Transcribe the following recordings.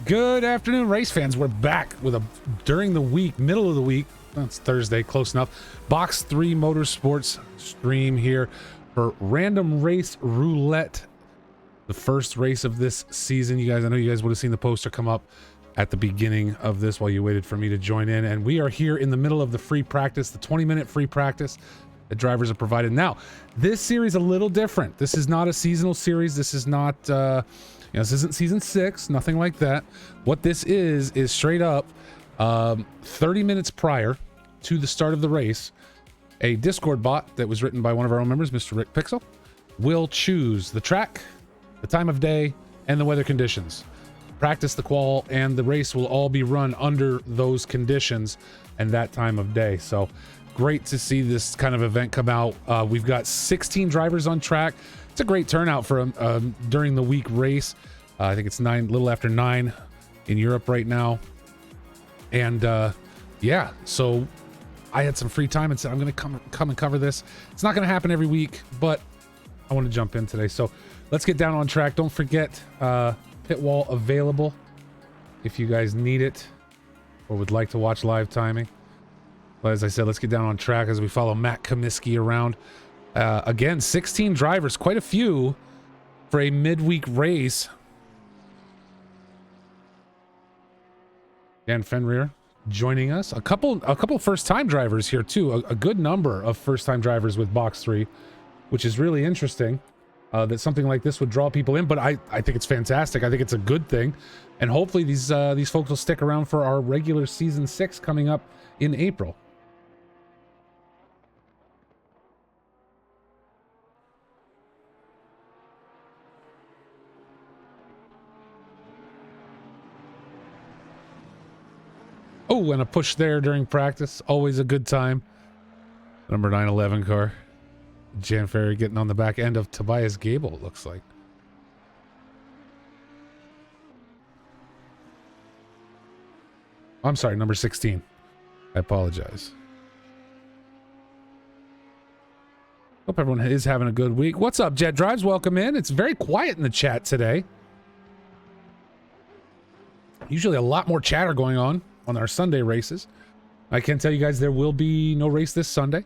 Good afternoon, race fans. We're back with a during the week, middle of the week. That's Thursday, close enough. Box3 Motorsports stream here for Random Race Roulette, the first race of this season. You guys, I know you guys would have seen the poster come up at the beginning of this while you waited for me to join in. And we are here in the middle of the free practice, the 20-minute free practice that drivers are provided. Now, this series a little different. This is not a seasonal series. This is not, this isn't season 6, nothing like that. What this is straight up 30 minutes prior to the start of the race, a Discord bot that was written by one of our own members, Mr. Rick Pixel, will choose the track, the time of day, and the weather conditions. Practice, the qual, and the race will all be run under those conditions and that time of day. So great to see this kind of event come out. We've got 16 drivers on track. It's a great turnout for a during the week race. I think it's little after 9 in Europe right now. And yeah, so I had some free time and said I'm going to come and cover this. It's not going to happen every week, but I want to jump in today. So let's get down on track. Don't forget pit wall available if you guys need it or would like to watch live timing. But as I said, let's get down on track as we follow Matt Comiskey around. Again, 16 drivers, quite a few for a midweek race. Dan Fenrir joining us. A couple first-time drivers here too. A good number of first-time drivers with Box3, which is really interesting. That something like this would draw people in, but I think it's fantastic. I think it's a good thing, and hopefully these folks will stick around for our regular season 6 coming up in April. Oh, and a push there during practice. Always a good time. Number 911 car. Jan Ferry getting on the back end of Tobias Gable, it looks like. I'm sorry, number 16. I apologize. Hope everyone is having a good week. What's up, Jet Drives? Welcome in. It's very quiet in the chat today. Usually a lot more chatter going on our Sunday races. I can tell you guys there will be no race this Sunday.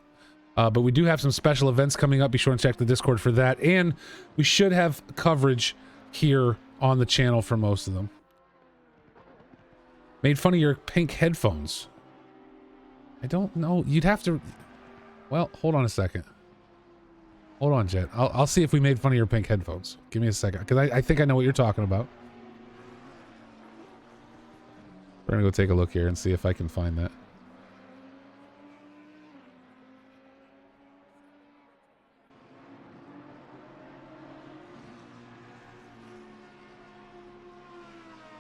But we do have some special events coming up. Be sure and check the Discord for that. And we should have coverage here on the channel for most of them. Made fun of your pink headphones. I don't know. You'd have to... Well, hold on a second. Hold on, Jet. I'll see if we made fun of your pink headphones. Give me a second. Because I think I know what you're talking about. We're going to go take a look here and see if I can find that.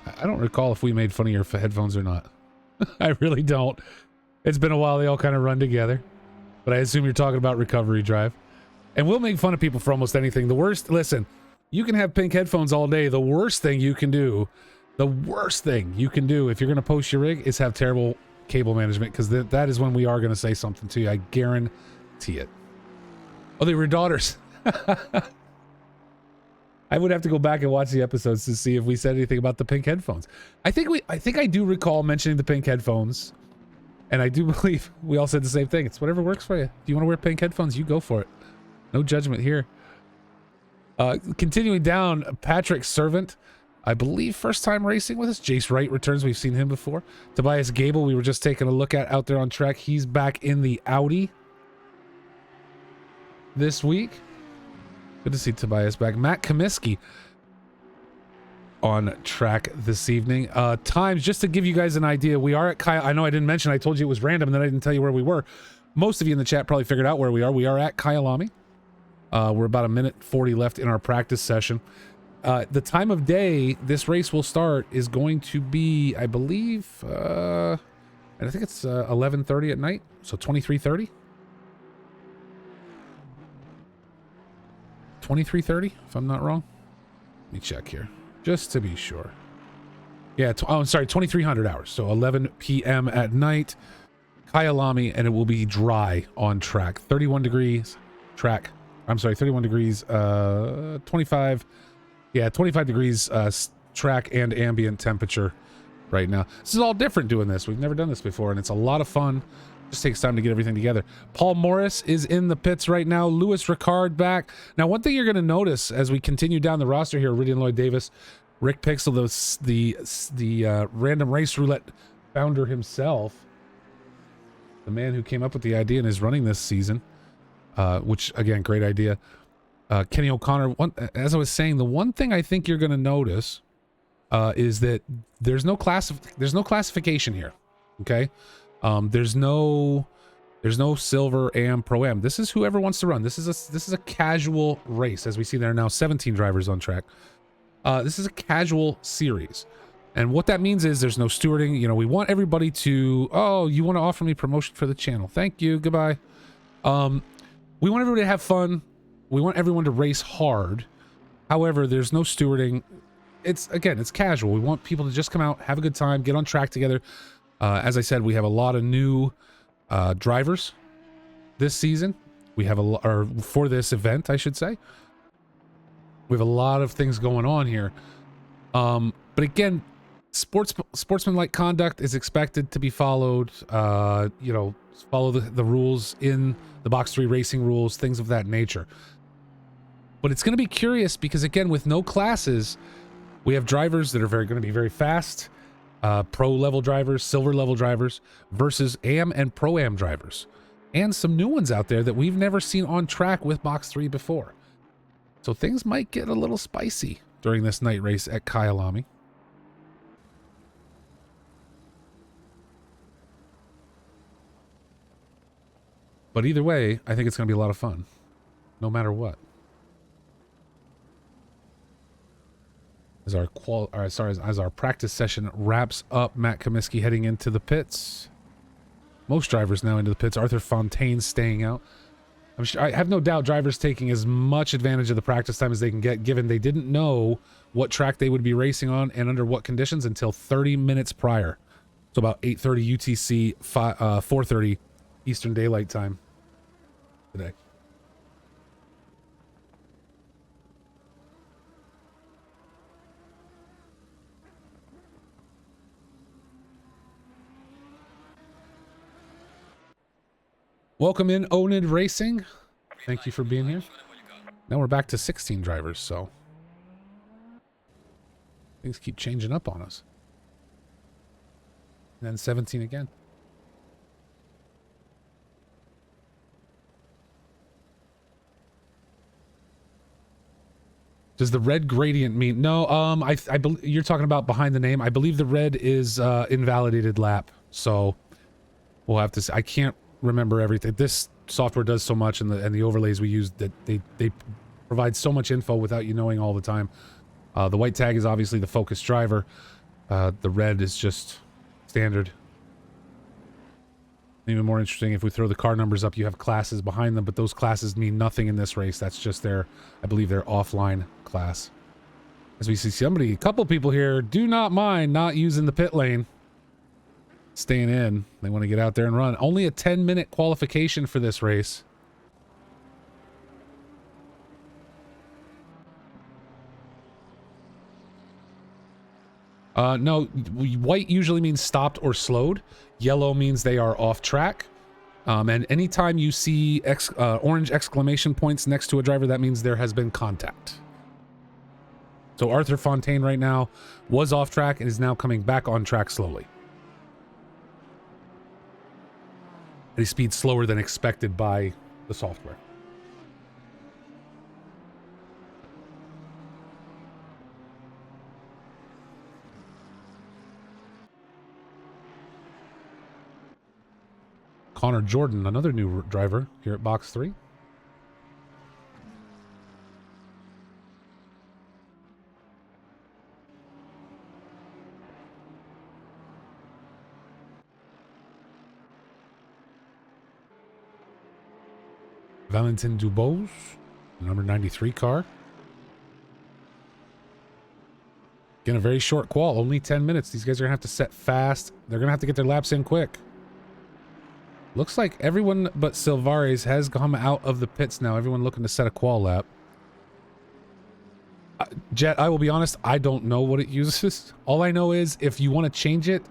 I don't recall if we made fun of your headphones or not. I really don't. It's been a while. They all kind of run together. But I assume you're talking about Recovery Drive. And we'll make fun of people for almost anything. The worst, listen, you can have pink headphones all day. The worst thing you can do if you're going to post your rig is have terrible cable management, because that is when we are going to say something to you. I guarantee it. Oh, they were daughters. I would have to go back and watch the episodes to see if we said anything about the pink headphones. I think I do recall mentioning the pink headphones, and I do believe we all said the same thing. It's whatever works for you. If you want to wear pink headphones, you go for it. No judgment here. Continuing down, Patrick Servant, I believe first time racing with us. Jace Wright returns. We've seen him before. Tobias Gable, we were just taking a look at out there on track. He's back in the Audi this week. Good to see Tobias back. Matt Comiskey on track this evening. Times, just to give you guys an idea, we are at I know I didn't mention, I told you it was random and then I didn't tell you where we were. Most of you in the chat probably figured out where we are. We are at Kyalami. We're about 1:40 left in our practice session. The time of day this race will start is going to be, I believe, and I think it's 11:30 at night, so 23:30. 23:30, if I'm not wrong. Let me check here, just to be sure. Yeah, I'm sorry, 2300 hours, so 11 p.m. at night. Kyalami, and it will be dry on track. 31 degrees track. I'm sorry, 31 degrees, 25. Yeah, 25 degrees track and ambient temperature right now. This is all different doing this. We've never done this before, and it's a lot of fun. Just takes time to get everything together. Paul Morris is in the pits right now. Louis Ricard back. Now, one thing you're going to notice as we continue down the roster here, Iridian Lloyd Davis, Rick Pixel, the Random Race Roulette founder himself, the man who came up with the idea and is running this season, which, again, great idea. Kenny O'Connor, as I was saying, the one thing I think you're going to notice is that there's no classification here, okay? There's no silver am pro am. This is whoever wants to run. This is a casual race. As we see, there are now 17 drivers on track. This is a casual series, and what that means is there's no stewarding. You know, we want everybody to, oh, you want to offer me promotion for the channel, thank you, goodbye. We want everybody to have fun. We want everyone to race hard. However, there's no stewarding. It's casual. We want people to just come out, have a good time, get on track together. As I said, we have a lot of new drivers this season. We have or for this event, I should say. We have a lot of things going on here. But again, sportsmanlike conduct is expected to be followed. You know, follow the rules in the Box 3 racing rules, things of that nature. But it's going to be curious because, again, with no classes, we have drivers that are going to be very fast. Pro level drivers, silver level drivers versus AM and pro am drivers, and some new ones out there that we've never seen on track with Box 3 before. So things might get a little spicy during this night race at Kyalami. But either way, I think it's going to be a lot of fun, no matter what. As our practice session wraps up, Matt Comiskey heading into the pits. Most drivers now into the pits. Arthur Fontaine staying out. I have no doubt drivers taking as much advantage of the practice time as they can get, given they didn't know what track they would be racing on and under what conditions until 30 minutes prior. So about 8:30 UTC, 4:30 Eastern Daylight Time today. Welcome in, Onid Racing. Thank you for being here. Now we're back to 16 drivers, so things keep changing up on us. And then 17 again. Does the red gradient mean? No, I believe you're talking about behind the name. I believe the red is invalidated lap, so we'll have to. I can't remember everything. This software does so much, and the overlays we use, that they provide so much info without you knowing all the time. The white tag is obviously the focus driver. The red is just standard. Even more interesting, if we throw the car numbers up, you have classes behind them, but those classes mean nothing in this race. That's just their, I believe, their offline class. As we see a couple people here do not mind not using the pit lane. Staying in. They want to get out there and run. Only a 10-minute qualification for this race. No, white usually means stopped or slowed. Yellow means they are off track. And anytime you see orange exclamation points next to a driver, that means there has been contact. So Arthur Fontaine right now was off track and is now coming back on track slowly. He speeds slower than expected by the software. Connor Jordan, another new driver here at Box 3. Valentin Dubose, number 93 car. Again, a very short qual, only 10 minutes. These guys are going to have to set fast. They're going to have to get their laps in quick. Looks like everyone but Silvares has come out of the pits now. Everyone looking to set a qual lap. Jet, I will be honest, I don't know what it uses. All I know is if you want to change it,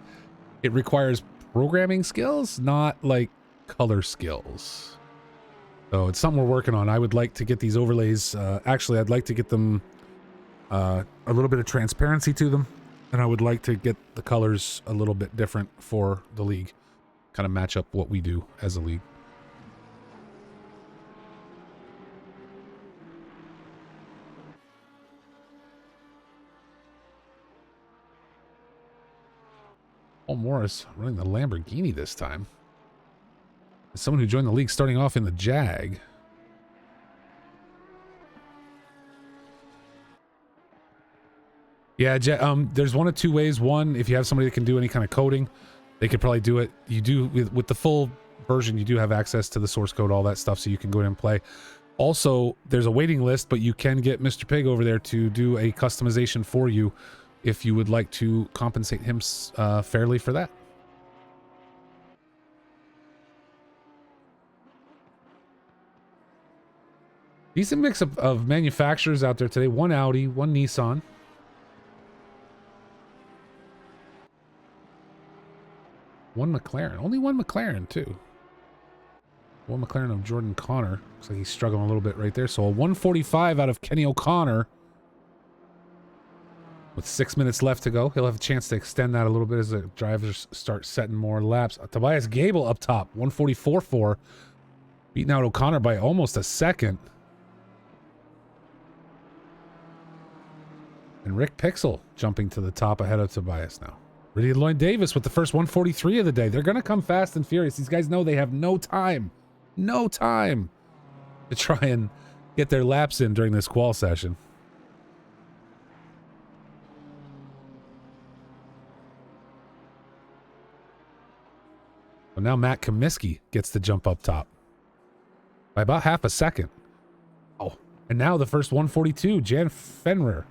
it requires programming skills, not like color skills. So it's something we're working on. I would like to get these overlays. Actually, I'd like to get them a little bit of transparency to them. And I would like to get the colors a little bit different for the league. Kind of match up what we do as a league. Paul Morris running the Lamborghini this time. As someone who joined the league starting off in the Jag. Yeah, there's one of two ways. One, if you have somebody that can do any kind of coding, they could probably do it. You do, with the full version, you do have access to the source code, all that stuff, so you can go in and play. Also, there's a waiting list, but you can get Mr. Pig over there to do a customization for you if you would like to compensate him fairly for that. Decent mix of manufacturers out there today. One Audi, one Nissan. One McLaren. Only one McLaren, too. One McLaren of Jordan Connor. Looks like he's struggling a little bit right there. So a 145 out of Kenny O'Connor. With 6 minutes left to go. He'll have a chance to extend that a little bit as the drivers start setting more laps. Tobias Gable up top. 144.4. Beating out O'Connor by almost a second. And Rick Pixel jumping to the top ahead of Tobias now. Ridley Lloyd Davis with the first 143 of the day. They're going to come fast and furious. These guys know they have no time to try and get their laps in during this qual session. Well, now Matt Comiskey gets to jump up top by about half a second. Oh, and now the first 142, Jan Fenrir.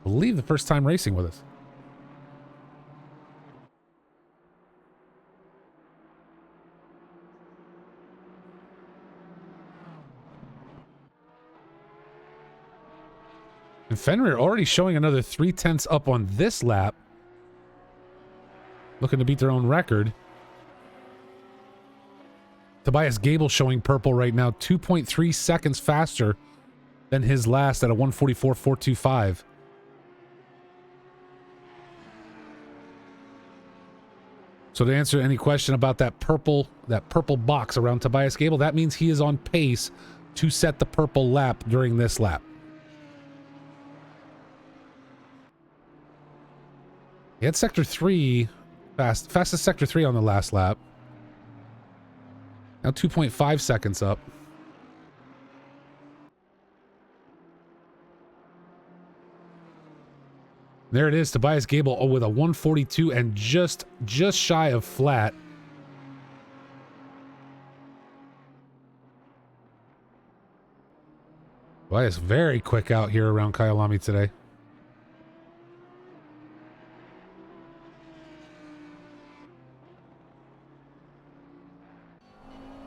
I believe the first time racing with us. And Fenrir already showing another 0.3 up on this lap. Looking to beat their own record. Tobias Gable showing purple right now. 2.3 seconds faster than his last at a 144.425. So to answer any question about that purple box around Tobias Gable, that means he is on pace to set the purple lap during this lap. He had sector 3, fastest sector 3 on the last lap. Now 2.5 seconds up. There it is, Tobias Gable with a 142 and just shy of flat. Tobias very quick out here around Kyalami today.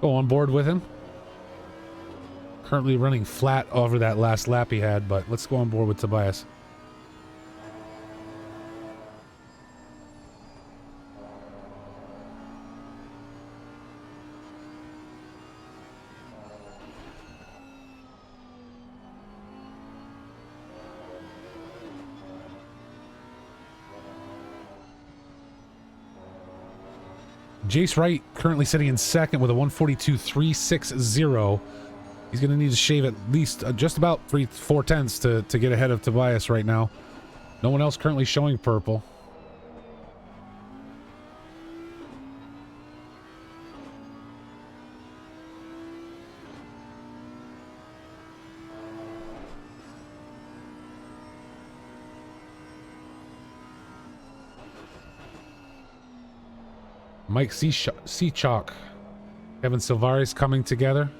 Go on board with him. Currently running flat over that last lap he had, but let's go on board with Tobias. Jace Wright currently sitting in second with a 142.360. He's going to need to shave at least just about 4/10 to get ahead of Tobias right now. No one else currently showing purple. Mike Seachalk, Kevin Silvares coming together.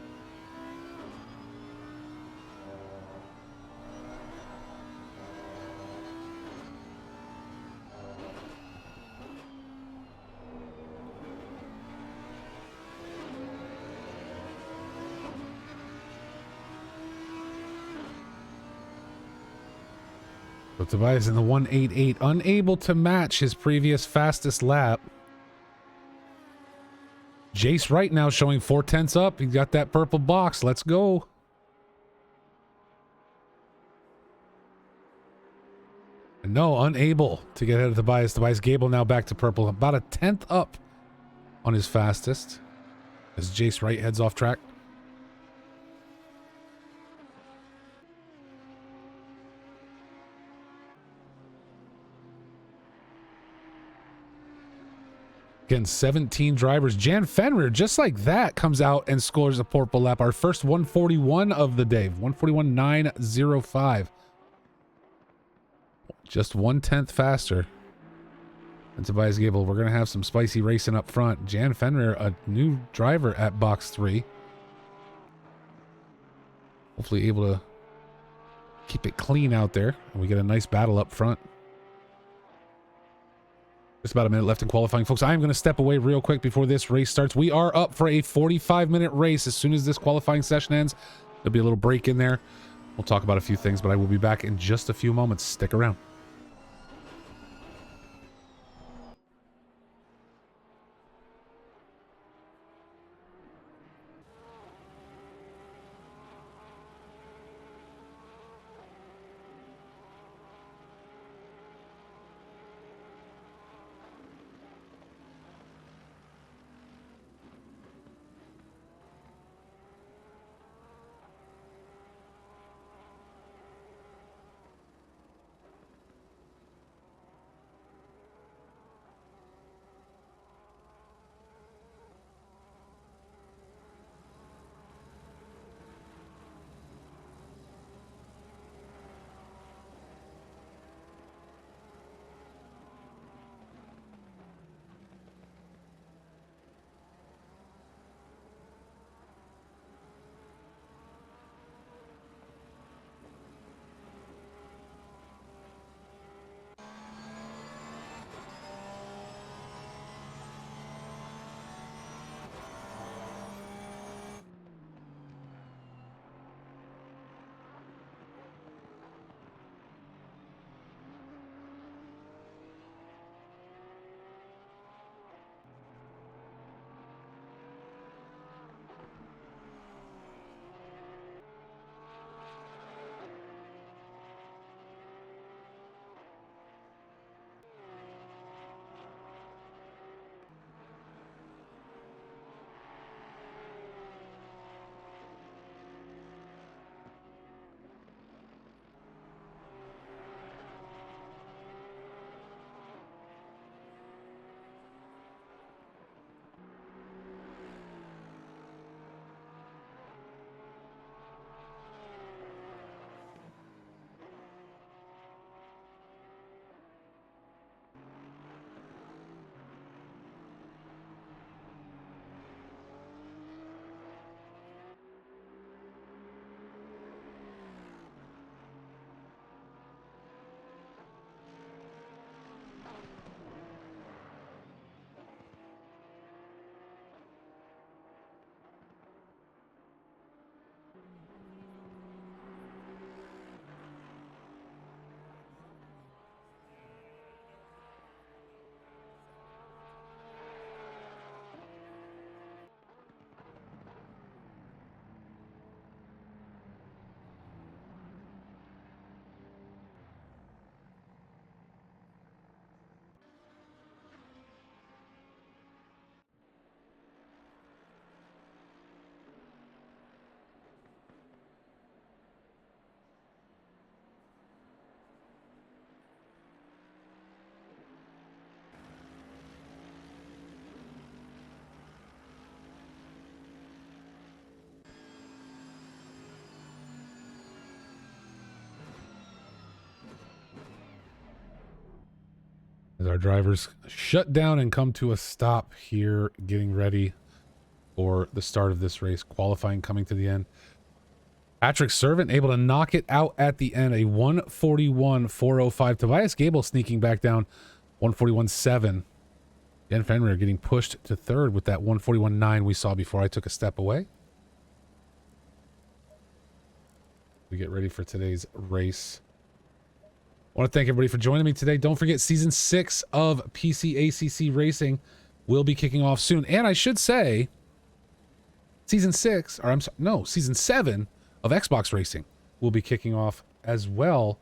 So Tobias in the 188, unable to match his previous fastest lap. Jace right now showing 4/10 up. He got that purple box. Let's go. And no, unable to get ahead of Tobias. Tobias Gable now back to purple. About a 10th up on his fastest. As Jace right heads off track. Again, 17 drivers. Jan Fenrir, just like that, comes out and scores a purple lap. Our first 141 of the day. 141.905. Just 1/10 faster than Tobias Gable. We're going to have some spicy racing up front. Jan Fenrir, a new driver at Box 3. Hopefully able to keep it clean out there. And we get a nice battle up front. Just about a minute left in qualifying, folks. I am going to step away real quick before this race starts. We are up for a 45-minute race. As soon as this qualifying session ends, there'll be a little break in there. We'll talk about a few things, but I will be back in just a few moments. Stick around. As our drivers shut down and come to a stop here, getting ready for the start of this race. Qualifying coming to the end. Patrick Servant able to knock it out at the end. A 141.405. Tobias Gable sneaking back down. 141.7. Dan Fenrir getting pushed to third with that 141.9 we saw before I took a step away. We get ready for today's race. want to thank everybody for joining me today. Don't forget, season 6 of PCACC Racing will be kicking off soon. And I should say, season 7 of Xbox Racing will be kicking off as well.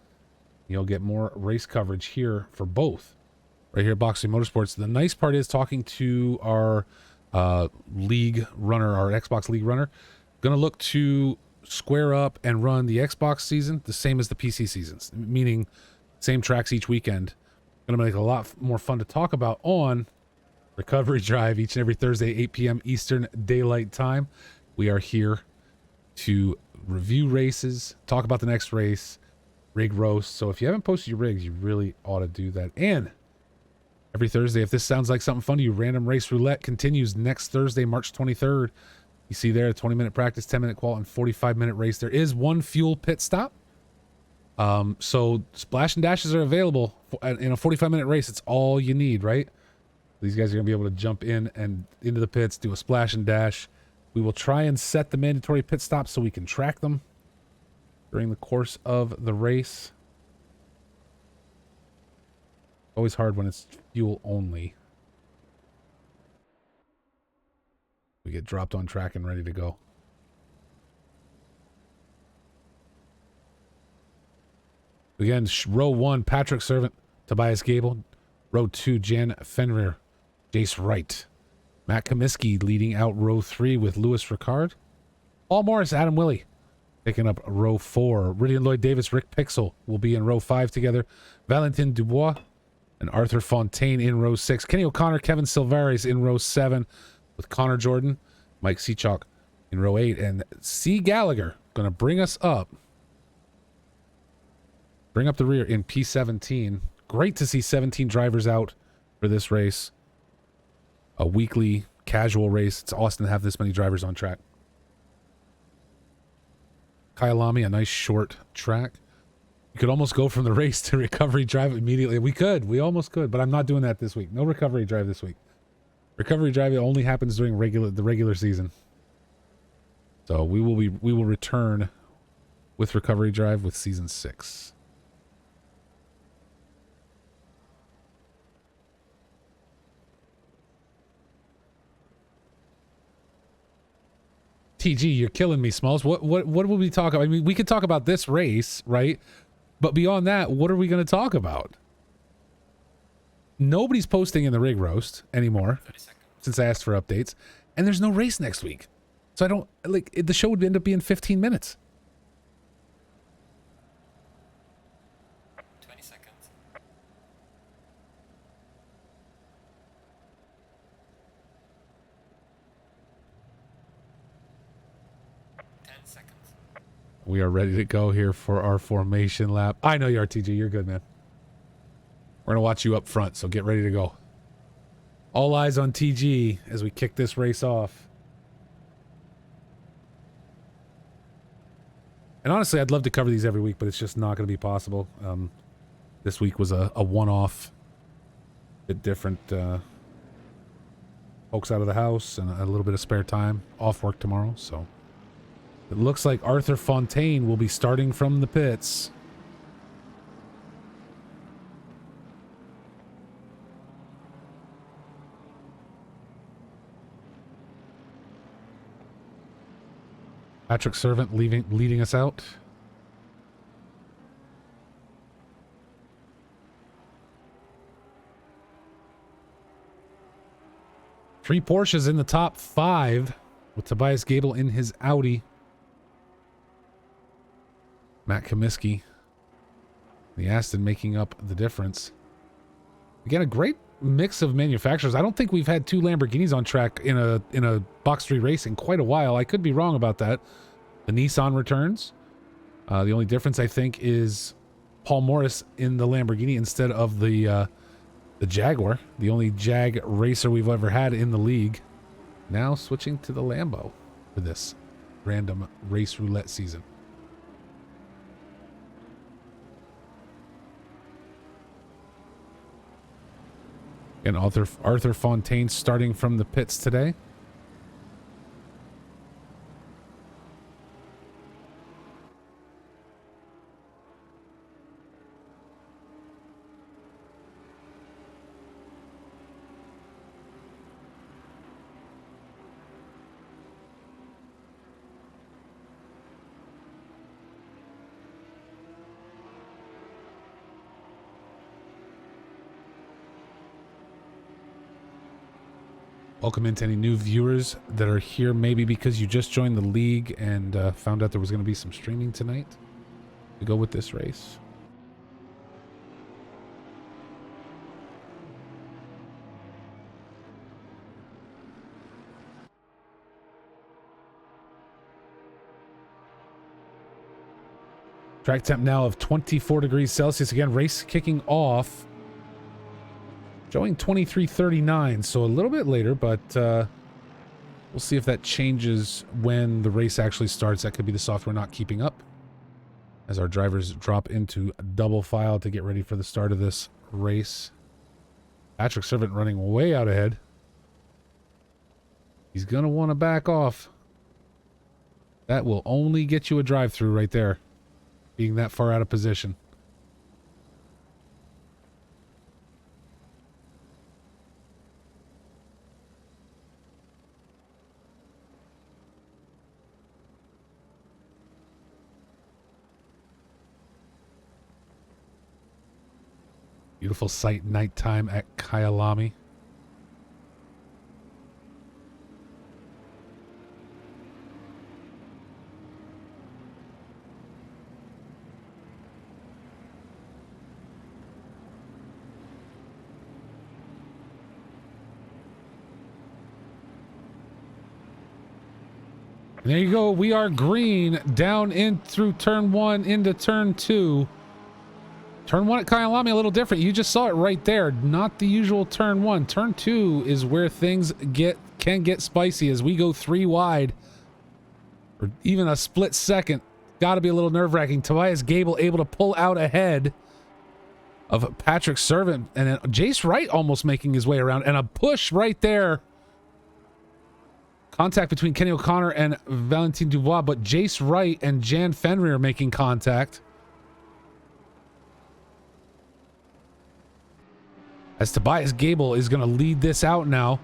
You'll get more race coverage here for both. Right here at Box3 Motorsports. The nice part is talking to our league runner, our Xbox league runner. Going to look to square up and run the Xbox season the same as the PC seasons, meaning same tracks each weekend. Going to make it a lot more fun to talk about on Recovery Drive each and every Thursday, 8 p.m. Eastern Daylight Time. We are here to review races, talk about the next race, rig roast. So if you haven't posted your rigs, you really ought to do that. And every Thursday, if this sounds like something fun to you, Random Race Roulette continues next Thursday, March 23rd. You see there a 20-minute practice, 10-minute qual, and 45-minute race. There is one fuel pit stop. So splash and dashes are available in a 45-minute race. It's all you need, right? These guys are going to be able to jump in and into the pits, do a splash and dash. We will try and set the mandatory pit stops so we can track them during the course of the race. Always hard when it's fuel only. We get dropped on track and ready to go. Again, row 1, Patrick Servant, Tobias Gable. Row 2, Jan Fenrir, Jace Wright. Matt Comiskey leading out row 3 with Louis Ricard. Paul Morris, Adam Willey picking up row 4. Ridian Lloyd Davis, Rick Pixel will be in row 5 together. Valentin Dubois and Arthur Fontaine in row 6. Kenny O'Connor, Kevin Silvares in row 7 with Connor Jordan. Mike Seachalk in row 8. And C. Gallagher going to bring us up. Bring up the rear in P17. Great to see 17 drivers out for this race. A weekly casual race. It's awesome to have this many drivers on track. Kyalami, a nice short track. You could almost go from the race to Recovery Drive immediately. We could. We almost could, but I'm not doing that this week. No Recovery Drive this week. Recovery Drive only happens during the regular season. So we will return with Recovery Drive with season 6. TG, you're killing me, Smalls. What will we talk about? I mean, we could talk about this race, right? But beyond that, what are we going to talk about? Nobody's posting in the rig roast anymore since I asked for updates, and there's no race next week. So I don't like the show would end up being 15 minutes. 20 seconds. We are ready to go here for our formation lap. I know you are, TG. You're good, man. We're going to watch you up front, so get ready to go. All eyes on TG as we kick this race off. And honestly, I'd love to cover these every week, but it's just not going to be possible. This week was a one-off, bit different. Folks out of the house and a little bit of spare time. Off work tomorrow, so... It looks like Arthur Fontaine will be starting from the pits. Patrick Servant leading us out. Three Porsches in the top 5 with Tobias Gable in his Audi. Matt Comiskey, the Aston, making up the difference. Again, a great mix of manufacturers. I don't think we've had 2 Lamborghinis on track in a Box 3 race in quite a while. I could be wrong about that. The Nissan returns. The only difference, I think, is Paul Morris in the Lamborghini instead of the Jaguar. The only Jag racer we've ever had in the league. Now switching to the Lambo for this random race roulette season. And Arthur Fontaine starting from the pits today. Welcome into any new viewers that are here, maybe because you just joined the league and found out there was going to be some streaming tonight to go with this race. Track temp now of 24 degrees Celsius. Again, race kicking off. Showing 23:39, so a little bit later, but we'll see if that changes when the race actually starts. That could be the software not keeping up as our drivers drop into double file to get ready for the start of this race. Patrick Servant running way out ahead. He's going to want to back off. That will only get you a drive-through right there, being that far out of position. Beautiful sight nighttime at Kyalami. And there you go. We are green down in through turn 1 into turn 2. Turn 1 at Kyalami a little different. You just saw it right there. Not the usual turn 1. Turn 2 is where things can get spicy as we go 3 wide. Or even a split second. Got to be a little nerve-wracking. Tobias Gable able to pull out ahead of Patrick Servant. And then Jace Wright almost making his way around. And a push right there. Contact between Kenny O'Connor and Valentin Dubois. But Jace Wright and Jan Fenrir making contact. As Tobias Gable is going to lead this out now.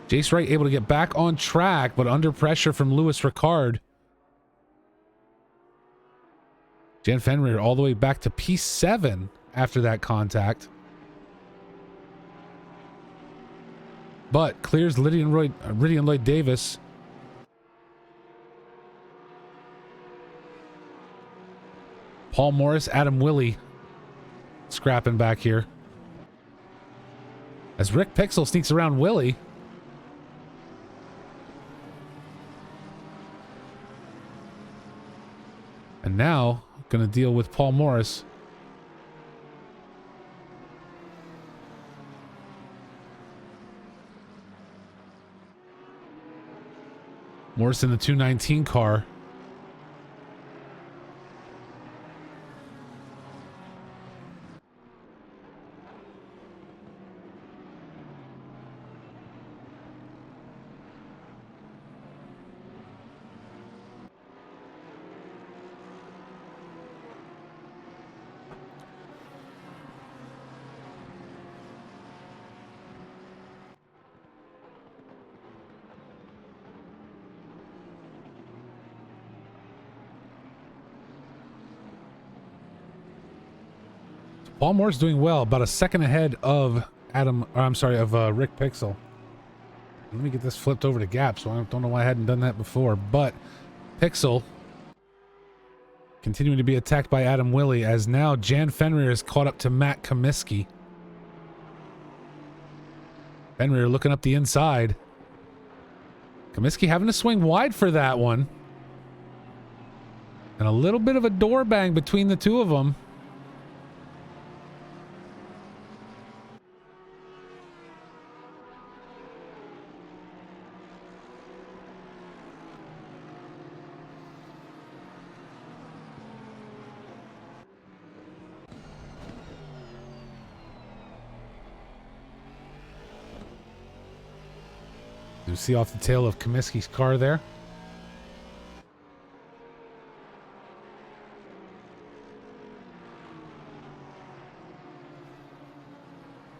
Jace Wright able to get back on track, but under pressure from Louis Ricard. Jan Fenrir all the way back to P7 after that contact. But clears Lydian Lloyd Davis. Paul Morris, Adam Willey scrapping back here. As Rick Pixel sneaks around Willie. And now, going to deal with Paul Morris. Morris in the 219 car. Paul Moore's doing well, about a second ahead of Rick Pixel. Let me get this flipped over to Gap, so I don't know why I hadn't done that before, but Pixel continuing to be attacked by Adam Willey as now Jan Fenrir is caught up to Matt Comiskey. Fenrir looking up the inside. Comiskey having to swing wide for that one. And a little bit of a door bang between the two of them. You see off the tail of Comiskey's car there.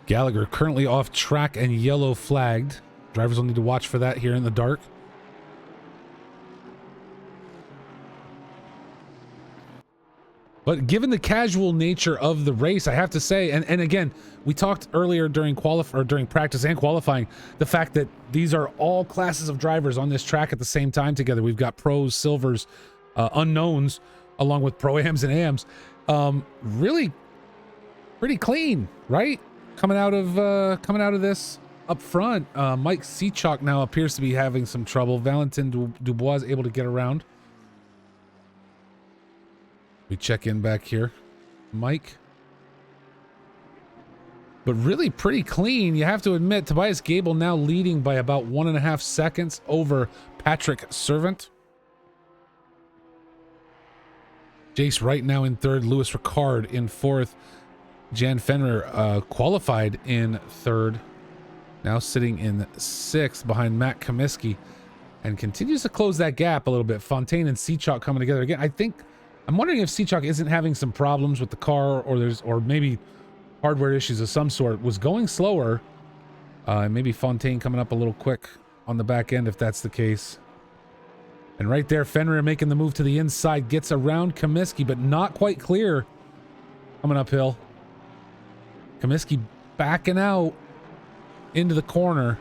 Gallagher currently off track and yellow flagged. Drivers will need to watch for that here in the dark. But given the casual nature of the race, I have to say, and again, we talked earlier during practice and qualifying, the fact that these are all classes of drivers on this track at the same time together. We've got pros, silvers, unknowns, along with pro-ams and AMs. Really pretty clean, right? Coming out of this up front. Mike Seachalk now appears to be having some trouble. Valentin Dubois is able to get around. We check in back here, Mike. But really pretty clean, you have to admit. Tobias Gable now leading by about 1.5 seconds over Patrick Servant. Jace Wright now in third, Lewis Ricard in fourth. Jan Fenrir qualified in third, now sitting in sixth behind Matt Comiskey, and continues to close that gap a little bit. Fontaine and Seachalk coming together again. I'm wondering if Seachalk isn't having some problems with the car, or maybe hardware issues of some sort. Was going slower. Maybe Fontaine coming up a little quick on the back end if that's the case. And right there, Fenrir making the move to the inside, gets around Comiskey, but not quite clear. Coming uphill. Comiskey backing out into the corner.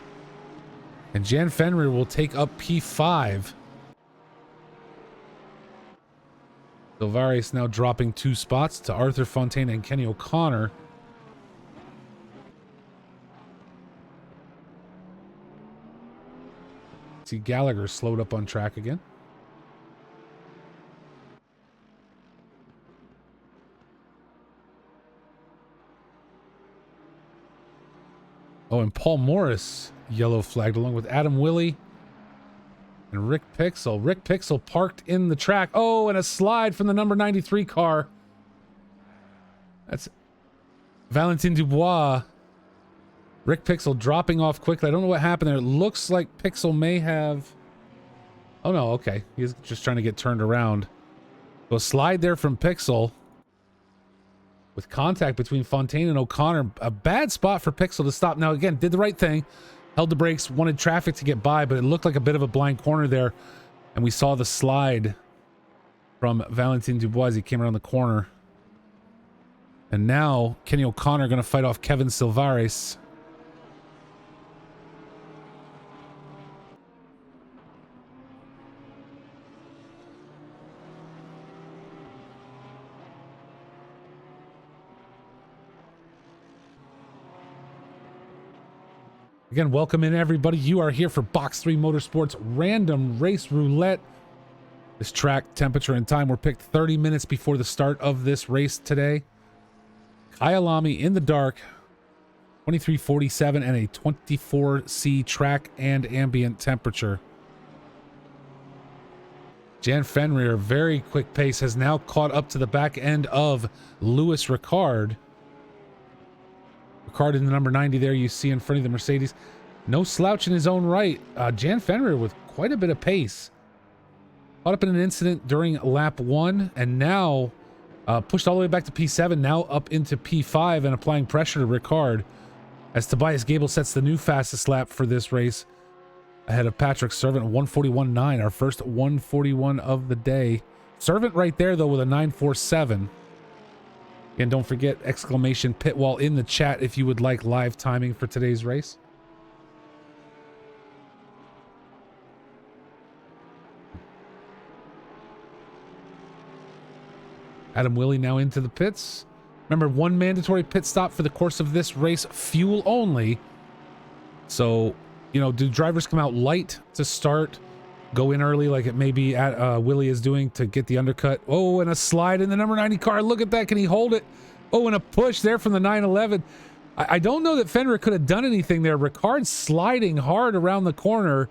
And Jan Fenrir will take up P5. Silvares now dropping 2 spots to Arthur Fontaine and Kenny O'Connor. See Gallagher slowed up on track again. Oh, and Paul Morris yellow flagged along with Adam Willey and Rick Pixel. Rick Pixel parked in the track. Oh, and a slide from the number 93 car. That's Valentin Dubois. Rick Pixel dropping off quickly. I don't know what happened there. It looks like Pixel may have... Oh, no, okay. He's just trying to get turned around. So a slide there from Pixel. With contact between Fontaine and O'Connor. A bad spot for Pixel to stop. Now, again, did the right thing. Held the brakes, wanted traffic to get by, but it looked like a bit of a blind corner there. And we saw the slide from Valentin Dubois as he came around the corner. And now, Kenny O'Connor going to fight off Kevin Silvares. Again, welcome in everybody. You are here for Box 3 Motorsports Random Race Roulette. This track, temperature, and time were picked 30 minutes before the start of this race today. Kyalami in the dark, 2347 and a 24C track and ambient temperature. Jan Fenrir, very quick pace, has now caught up to the back end of Lewis Ricard. Ricard in the number 90 there you see in front of the Mercedes. No slouch in his own right. Jan Fenrir with quite a bit of pace. Caught up in an incident during lap 1 and now pushed all the way back to P7, now up into P5 and applying pressure to Ricard as Tobias Gable sets the new fastest lap for this race ahead of Patrick Servant, 141.9, our first 141 of the day. Servant right there though with a 947. And don't forget exclamation pitwall in the chat if you would like live timing for today's race. Adam Willey now into the pits. Remember, 1 mandatory pit stop for the course of this race, fuel only. So, you know, do drivers come out light to start, go in early like it may be at Willey is doing to get the undercut? Oh, and a slide in the number 90 car. Look at that. Can he hold it? Oh, and a push there from the 911. I don't know that Fenrir could have done anything there. Ricard sliding hard around the corner,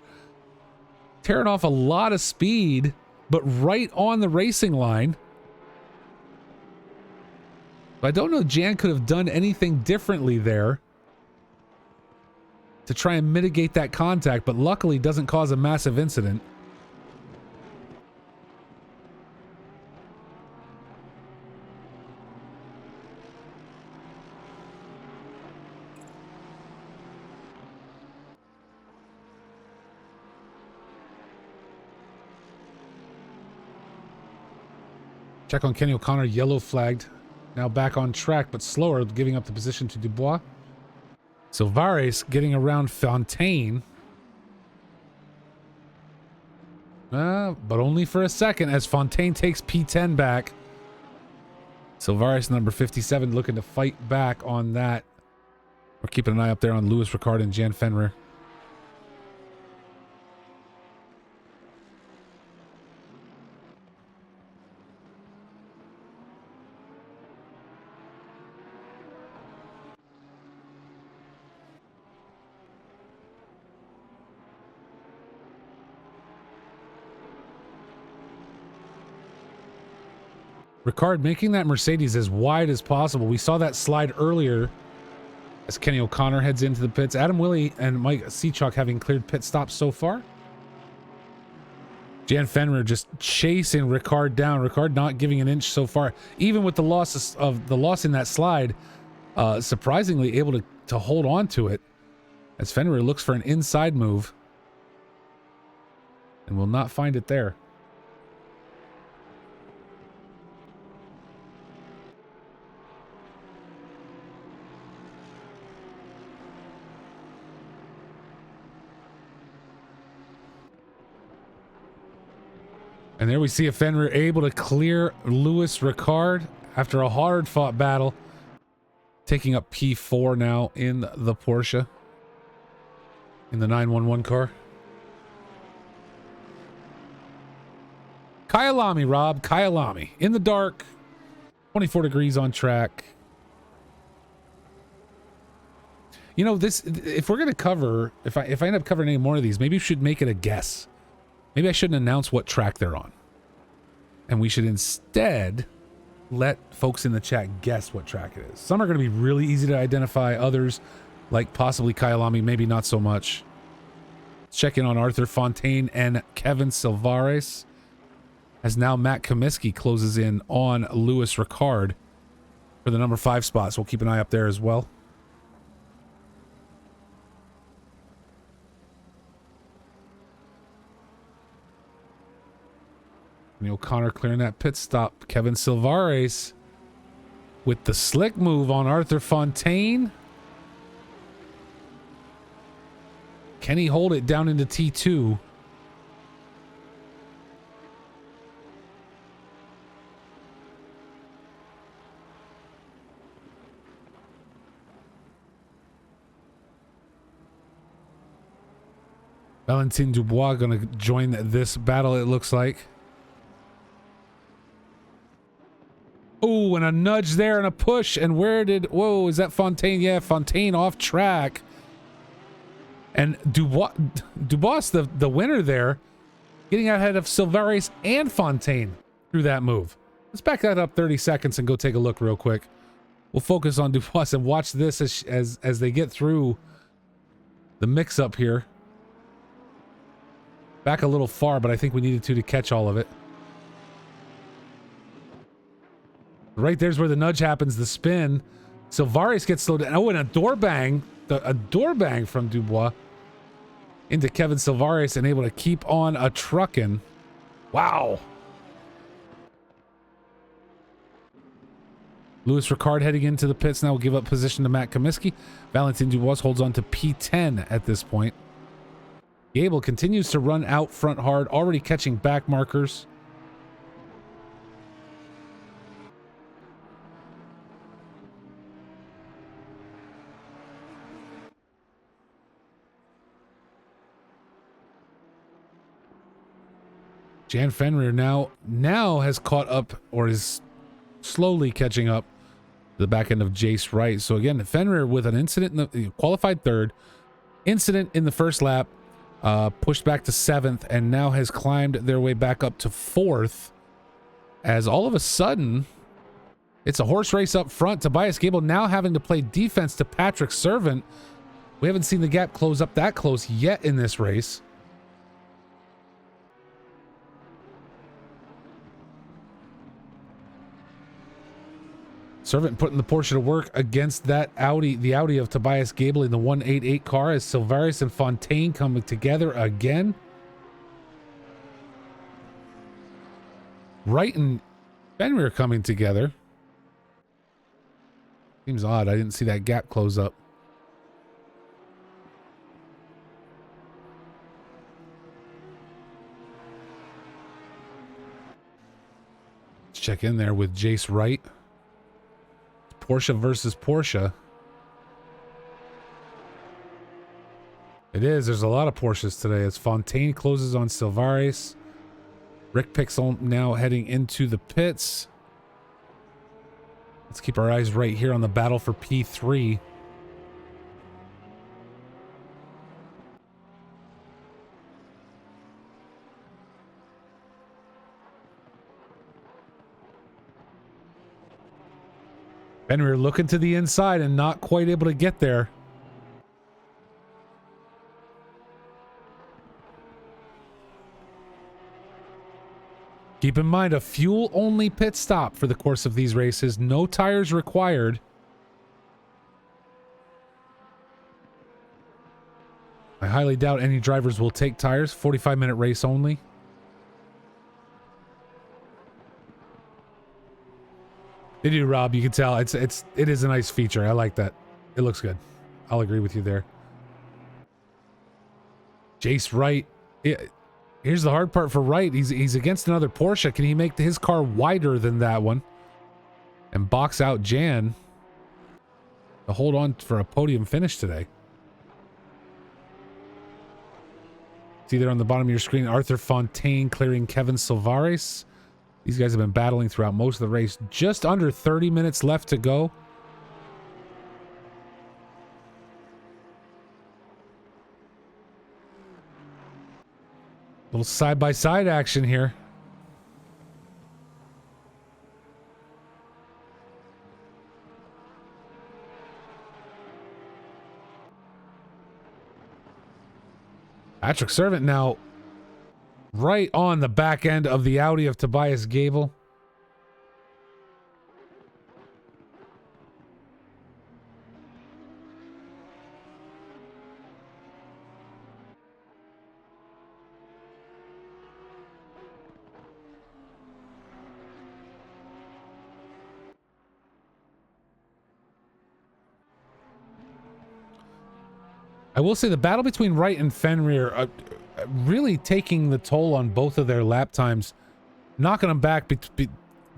tearing off a lot of speed, but right on the racing line. I don't know Jan could have done anything differently there to try and mitigate that contact, but luckily doesn't cause a massive incident. Check on Kenny O'Connor, yellow flagged. Now back on track, but slower, giving up the position to Dubois. Silvares getting around Fontaine. But only for a second as Fontaine takes P10 back. Silvares, number 57, looking to fight back on that. We're keeping an eye up there on Louis Ricard and Jan Fenrir. Ricard making that Mercedes as wide as possible. We saw that slide earlier as Kenny O'Connor heads into the pits. Adam Willey and Mike Seachalk having cleared pit stops so far. Jan Fenrir just chasing Ricard down. Ricard not giving an inch so far. Even with the loss in that slide, surprisingly able to hold on to it as Fenrir looks for an inside move and will not find it there. And there we see a Fenrir able to clear Louis Ricard after a hard-fought battle. Taking up P4 now in the Porsche. In the 911 car. Kyalami, Rob. Kyalami. In the dark. 24 degrees on track. You know, this, if we're going to cover, if I end up covering any more of these, maybe we should make it a guess. Maybe I shouldn't announce what track they're on. And we should instead let folks in the chat guess what track it is. Some are going to be really easy to identify. Others, like possibly Kyalami, maybe not so much. Let's check in on Arthur Fontaine and Kevin Silvares. As now Matt Comiskey closes in on Louis Ricard for the number 5 spot. So we'll keep an eye up there as well. And O'Connor clearing that pit stop. Kevin Silvares with the slick move on Arthur Fontaine. Can he hold it down into T2? Valentin Dubois going to join this battle, it looks like. Oh, and a nudge there and a push. And where did... Whoa, is that Fontaine? Yeah, Fontaine off track. And Dubois the winner there, getting out ahead of Silvares and Fontaine through that move. Let's back that up 30 seconds and go take a look real quick. We'll focus on Dubois and watch this as they get through the mix-up here. Back a little far, but I think we needed to catch all of it. Right there's where the nudge happens, the spin. Silvares gets slowed down. Oh, and a door bang. A door bang from Dubois into Kevin Silvares and able to keep on a truckin'. Wow. Louis Ricard heading into the pits now will give up position to Matt Comiskey. Valentin Dubois holds on to P10 at this point. Gable continues to run out front hard, already catching back markers. Jan Fenrir now has caught up, or is slowly catching up to the back end of Jace Wright. So again, Fenrir with an incident in the qualified third, incident in the first lap, pushed back to 7th, and now has climbed their way back up to 4th. As all of a sudden, it's a horse race up front. Tobias Gable now having to play defense to Patrick Servant. We haven't seen the gap close up that close yet in this race. Servant putting the Porsche to work against that Audi, the Audi of Tobias Gable in the 188 car as Silvares and Fontaine coming together again. Right in Fenrir coming together. Seems odd. I didn't see that gap close up. Let's check in there with Jace Wright. Porsche versus Porsche. It is. There's a lot of Porsches today. As Fontaine closes on Silvares. Rick Pixel now heading into the pits. Let's keep our eyes right here on the battle for P3. Fenrir looking to the inside and not quite able to get there. Keep in mind, a fuel-only pit stop for the course of these races. No tires required. I highly doubt any drivers will take tires. 45-minute race only. They do, Rob. You can tell it is a nice feature. I like that. It looks good. I'll agree with you there. Jace Wright. Here's the hard part for Wright. He's against another Porsche. Can he make his car wider than that one and box out Jan to hold on for a podium finish today? See there on the bottom of your screen, Arthur Fontaine clearing Kevin Silvares. These guys have been battling throughout most of the race. Just under 30 minutes left to go. Little side-by-side action here. Patrick Servant now right on the back end of the Audi of Tobias Gable. I will say the battle between Wright and Fenrir really taking the toll on both of their lap times, knocking them back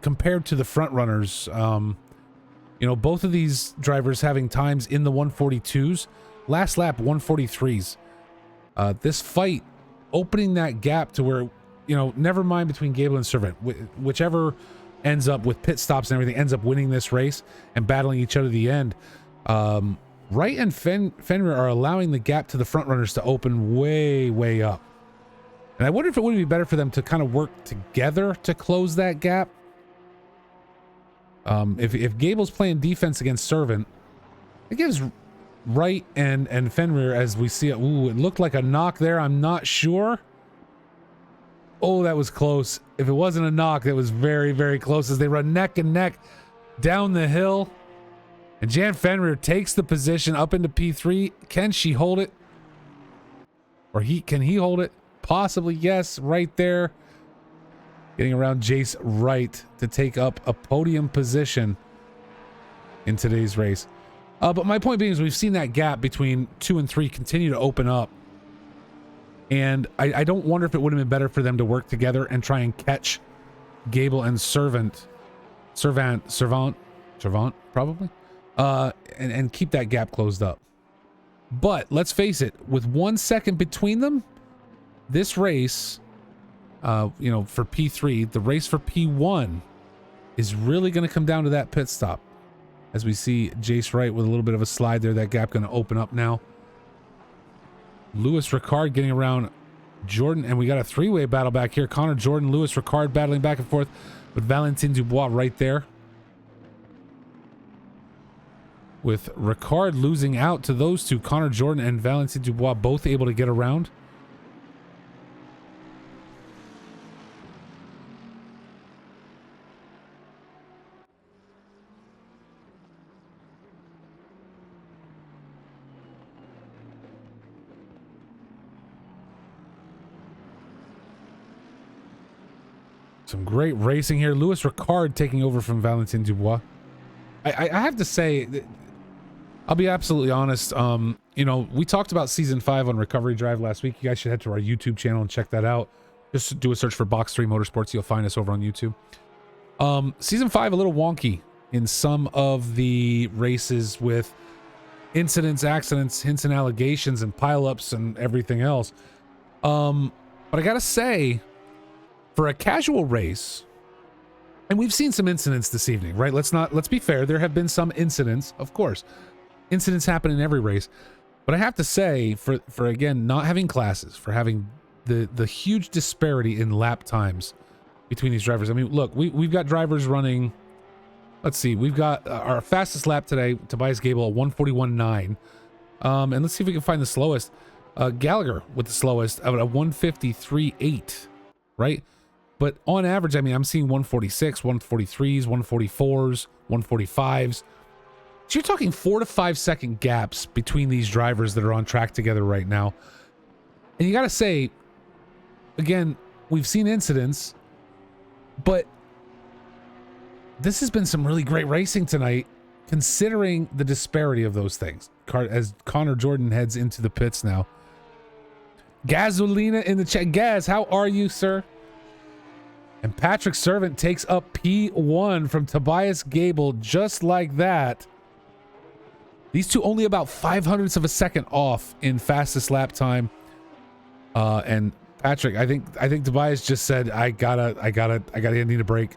compared to the front runners. You know, both of these drivers having times in the 142s, last lap 143s. This fight opening that gap to where, you know, never mind between Gable and Servant, whichever ends up with pit stops and everything ends up winning this race and battling each other to the end. Wright and Fenrir are allowing the gap to the front runners to open way up. And I wonder if it wouldn't be better for them to kind of work together to close that gap. If Gable's playing defense against Servant, it gives Wright and Fenrir, as we see it. Ooh, it looked like a knock there. I'm not sure. Oh, that was close. If it wasn't a knock, that was very close as they run neck and neck down the hill. And Jan Fenrir takes the position up into P3. Can she hold it? Or can he hold it? Possibly, yes, right there. Getting around Jace Wright to take up a podium position in today's race. But my point being is we've seen that gap between 2 and 3 continue to open up. And I don't wonder if it would have been better for them to work together and try and catch Gable and Servant probably. And keep that gap closed up. But let's face it, with 1 second between them, this race, you know, for P3, the race for P1 is really going to come down to that pit stop. As we see Jace Wright with a little bit of a slide there, that gap going to open up now. Lewis Ricard getting around Jordan, and we got a three-way battle back here. Connor Jordan, Lewis Ricard battling back and forth with Valentin Dubois right there. With Ricard losing out to those two, Connor Jordan and Valentin Dubois both able to get around. Some great racing here. Louis Ricard taking over from Valentin Dubois. I have to say, I'll be absolutely honest. You know, we talked about season 5 on Recovery Drive last week. You guys should head to our YouTube channel and check that out. Just do a search for Box3 Motorsports. You'll find us over on YouTube. Season 5 a little wonky in some of the races with incidents, accidents, hints and allegations and pileups and everything else. But I gotta say, for a casual race, and we've seen some incidents this evening, right? Let's be fair. There have been some incidents, of course. Incidents happen in every race. But I have to say, for again, not having classes, for having the huge disparity in lap times between these drivers. I mean, look, we've got drivers running. Let's see, we've got our fastest lap today, Tobias Gable at 141.9. And let's see if we can find the slowest. Gallagher with the slowest at a 153.8, right? But on average, I mean, I'm seeing 146, 143s, 144s, 145s. So you're talking 4 to 5 second gaps between these drivers that are on track together right now. And you got to say, again, we've seen incidents, but this has been some really great racing tonight, considering the disparity of those things. As Connor Jordan heads into the pits now. Gasolina in the chat. Gaz, how are you, sir? And Patrick Servant takes up P1 from Tobias Gable just like that. These two only about 0.05 of a second off in fastest lap time. And Patrick, I think Tobias just said, I need a break.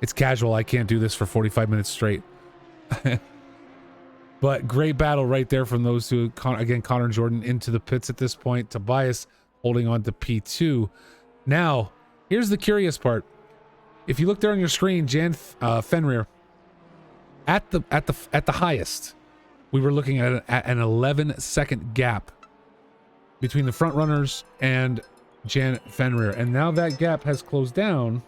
It's casual. I can't do this for 45 minutes straight. But great battle right there from those two. Again, Connor Jordan into the pits at this point. Tobias holding on to P2. Now, here's the curious part. If you look there on your screen, Jan Fenrir, at the highest, we were looking at an 11-second gap between the front runners and Jan Fenrir, and now that gap has closed down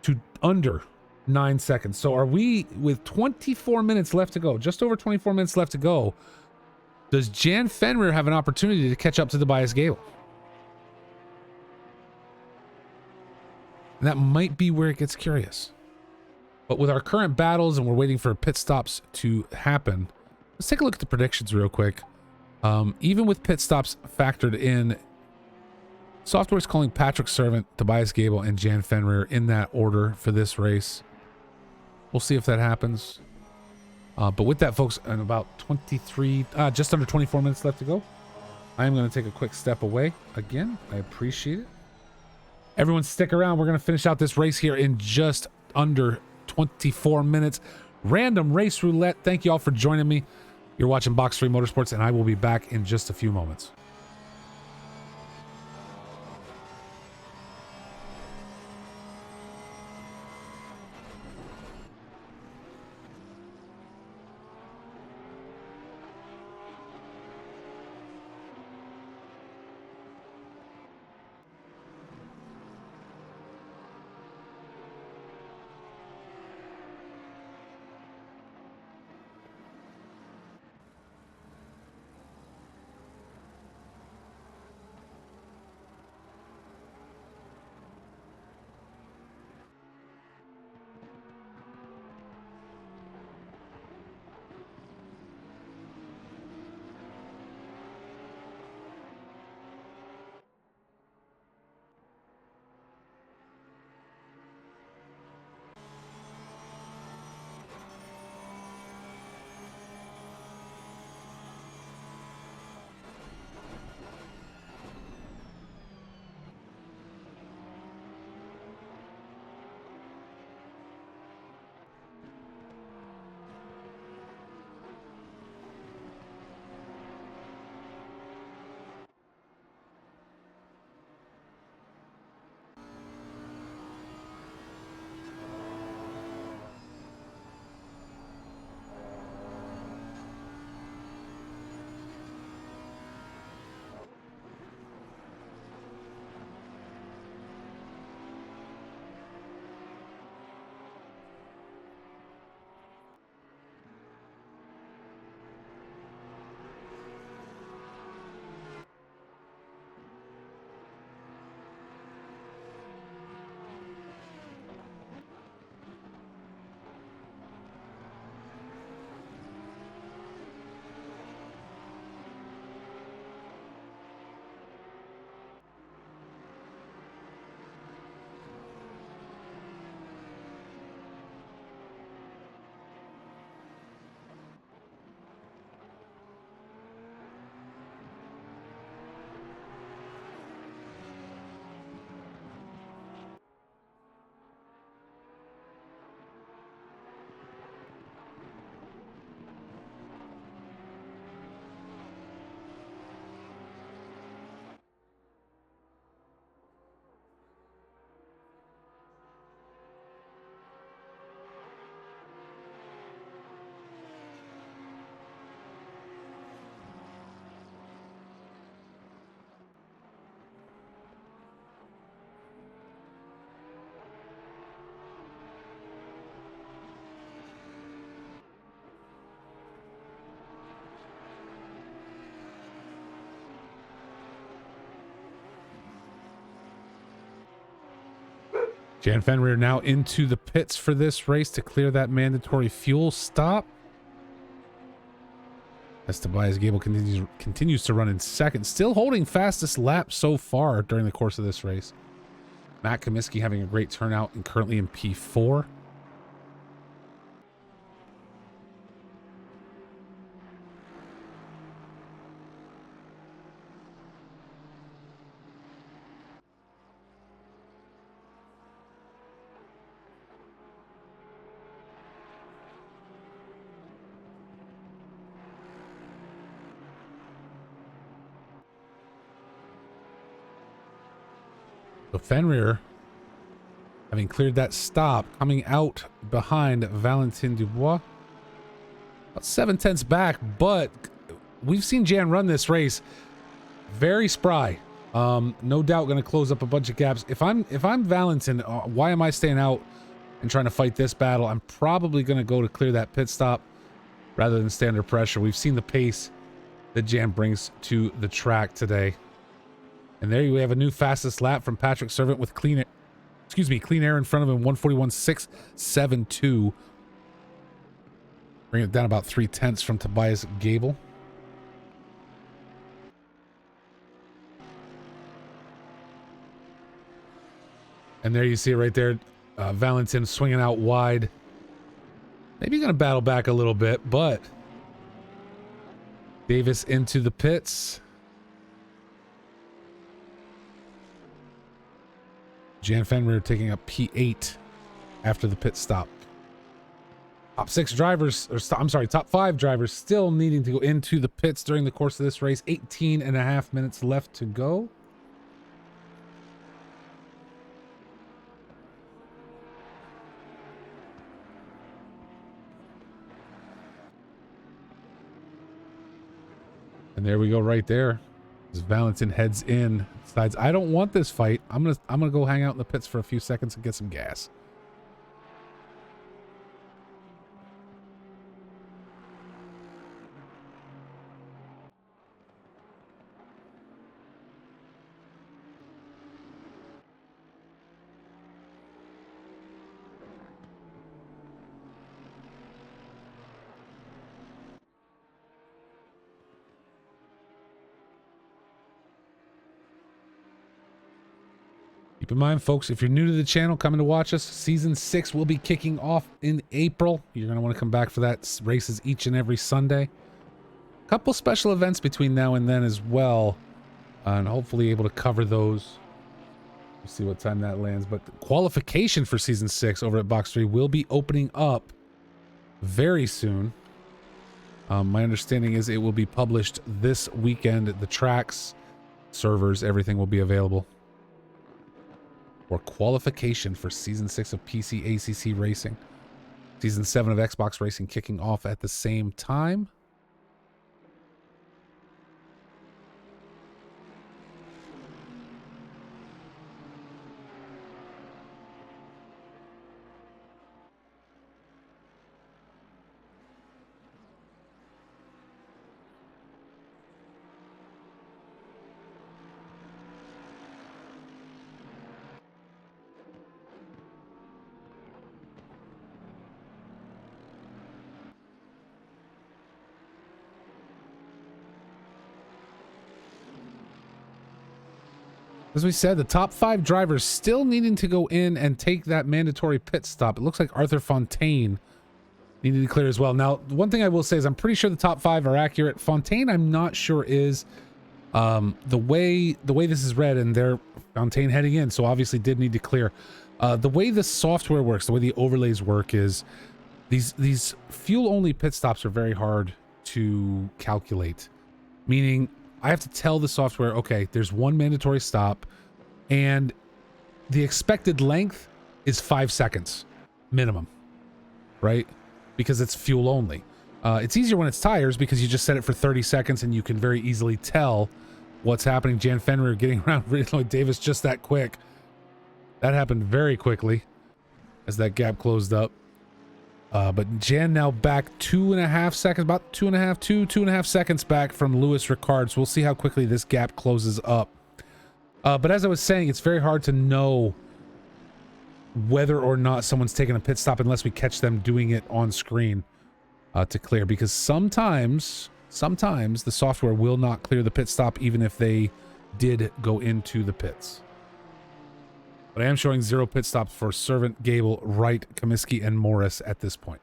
to under 9 seconds. So are we, with 24 minutes left to go, just over 24 minutes left to go, does Jan Fenrir have an opportunity to catch up to Tobias Gable? And that might be where it gets curious. But with our current battles, and we're waiting for pit stops to happen, let's take a look at the predictions real quick. Even with pit stops factored in, software is calling Patrick Servant, Tobias Gable, and Jan Fenrir in that order for this race. We'll see if that happens. But with that, folks, in about 23, just under 24 minutes left to go, I am going to take a quick step away. Again, I appreciate it. Everyone stick around. We're going to finish out this race here in just under 24 minutes. Random Race Roulette. Thank you all for joining me. You're watching Box3 Motorsports, and I will be back in just a few moments. Jan Fenrir now into the pits for this race to clear that mandatory fuel stop. As Tobias Gable continues to run in second, still holding fastest lap so far during the course of this race. Matt Comiskey having a great turnout and currently in P4. So Fenrir, having cleared that stop, coming out behind Valentin Dubois. About 7/10 back, but we've seen Jan run this race very spry. No doubt going to close up a bunch of gaps. If I'm Valentin, why am I staying out and trying to fight this battle? I'm probably going to go to clear that pit stop rather than stay under pressure. We've seen the pace that Jan brings to the track today. And there you have a new fastest lap from Patrick Servant with clean air in front of him, 141.672. Bring it down about 3/10 from Tobias Gable. And there you see it right there. Valentin swinging out wide. Maybe going to battle back a little bit, but Davis into the pits. Jan Fenrir taking up P8 after the pit stop. Top 5 drivers still needing to go into the pits during the course of this race. 18.5 minutes left to go. And there we go right there. As Valentin heads in, decides, I don't want this fight. I'm gonna go hang out in the pits for a few seconds and get some gas. Keep in mind, folks, if you're new to the channel, coming to watch us, Season 6 will be kicking off in April. You're going to want to come back for that. Races each and every Sunday. A couple special events between now and then as well. And hopefully able to cover those. We'll see what time that lands. But the qualification for Season 6 over at Box 3 will be opening up very soon. My understanding is it will be published this weekend. The tracks, servers, everything will be available. Or qualification for Season 6 of PC ACC Racing. Season 7 of Xbox Racing kicking off at the same time. As we said, the top 5 drivers still needing to go in and take that mandatory pit stop. It looks like Arthur Fontaine needed to clear as well. Now, one thing I will say is I'm pretty sure the top 5 are accurate. Fontaine, I'm not sure is. The way this is read, and they're Fontaine heading in, so obviously did need to clear. The way the software works, the way the overlays work is these fuel-only pit stops are very hard to calculate. Meaning, I have to tell the software, okay, there's one mandatory stop, and the expected length is 5 seconds minimum, right? Because it's fuel only. It's easier when it's tires because you just set it for 30 seconds and you can very easily tell what's happening. Jan Fenrir getting around Lloyd Davis just that quick. That happened very quickly as that gap closed up. But Jan now back 2.5 seconds, about 2.5 seconds back from Lewis Ricard. So we'll see how quickly this gap closes up. But as I was saying, it's very hard to know whether or not someone's taking a pit stop unless we catch them doing it on screen to clear, because sometimes the software will not clear the pit stop even if they did go into the pits. But I am showing 0 pit stops for Servant, Gable, Wright, Comiskey, and Morris at this point.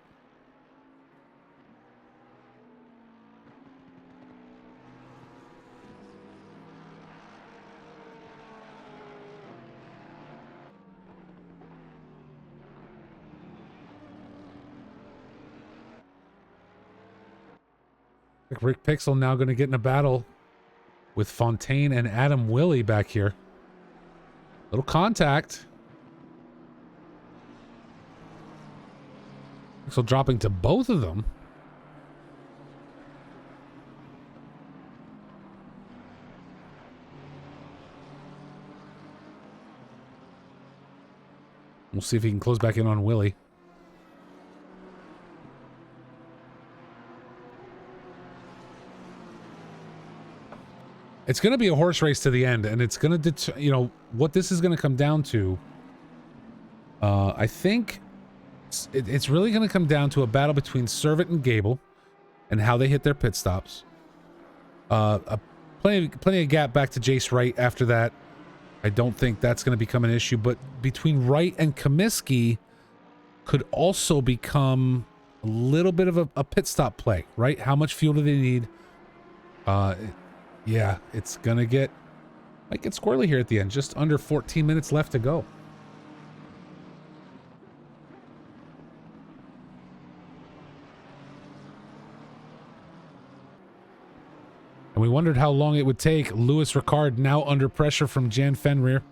Rick Pixel now going to get in a battle with Fontaine and Adam Willie back here. Little contact. Pixel dropping to both of them. We'll see if he can close back in on Willie. It's going to be a horse race to the end, and it's going to, you know, what this is going to come down to. I think it's really going to come down to a battle between Servant and Gable and how they hit their pit stops. Plenty of gap back to Jace Wright after that. I don't think that's going to become an issue, but between Wright and Comiskey could also become a little bit of a pit stop play, right? How much fuel do they need? Yeah, it's gonna might get squirrely here at the end. Just under 14 minutes left to go. And we wondered how long it would take. Louis Ricard now under pressure from Jan Fenrir.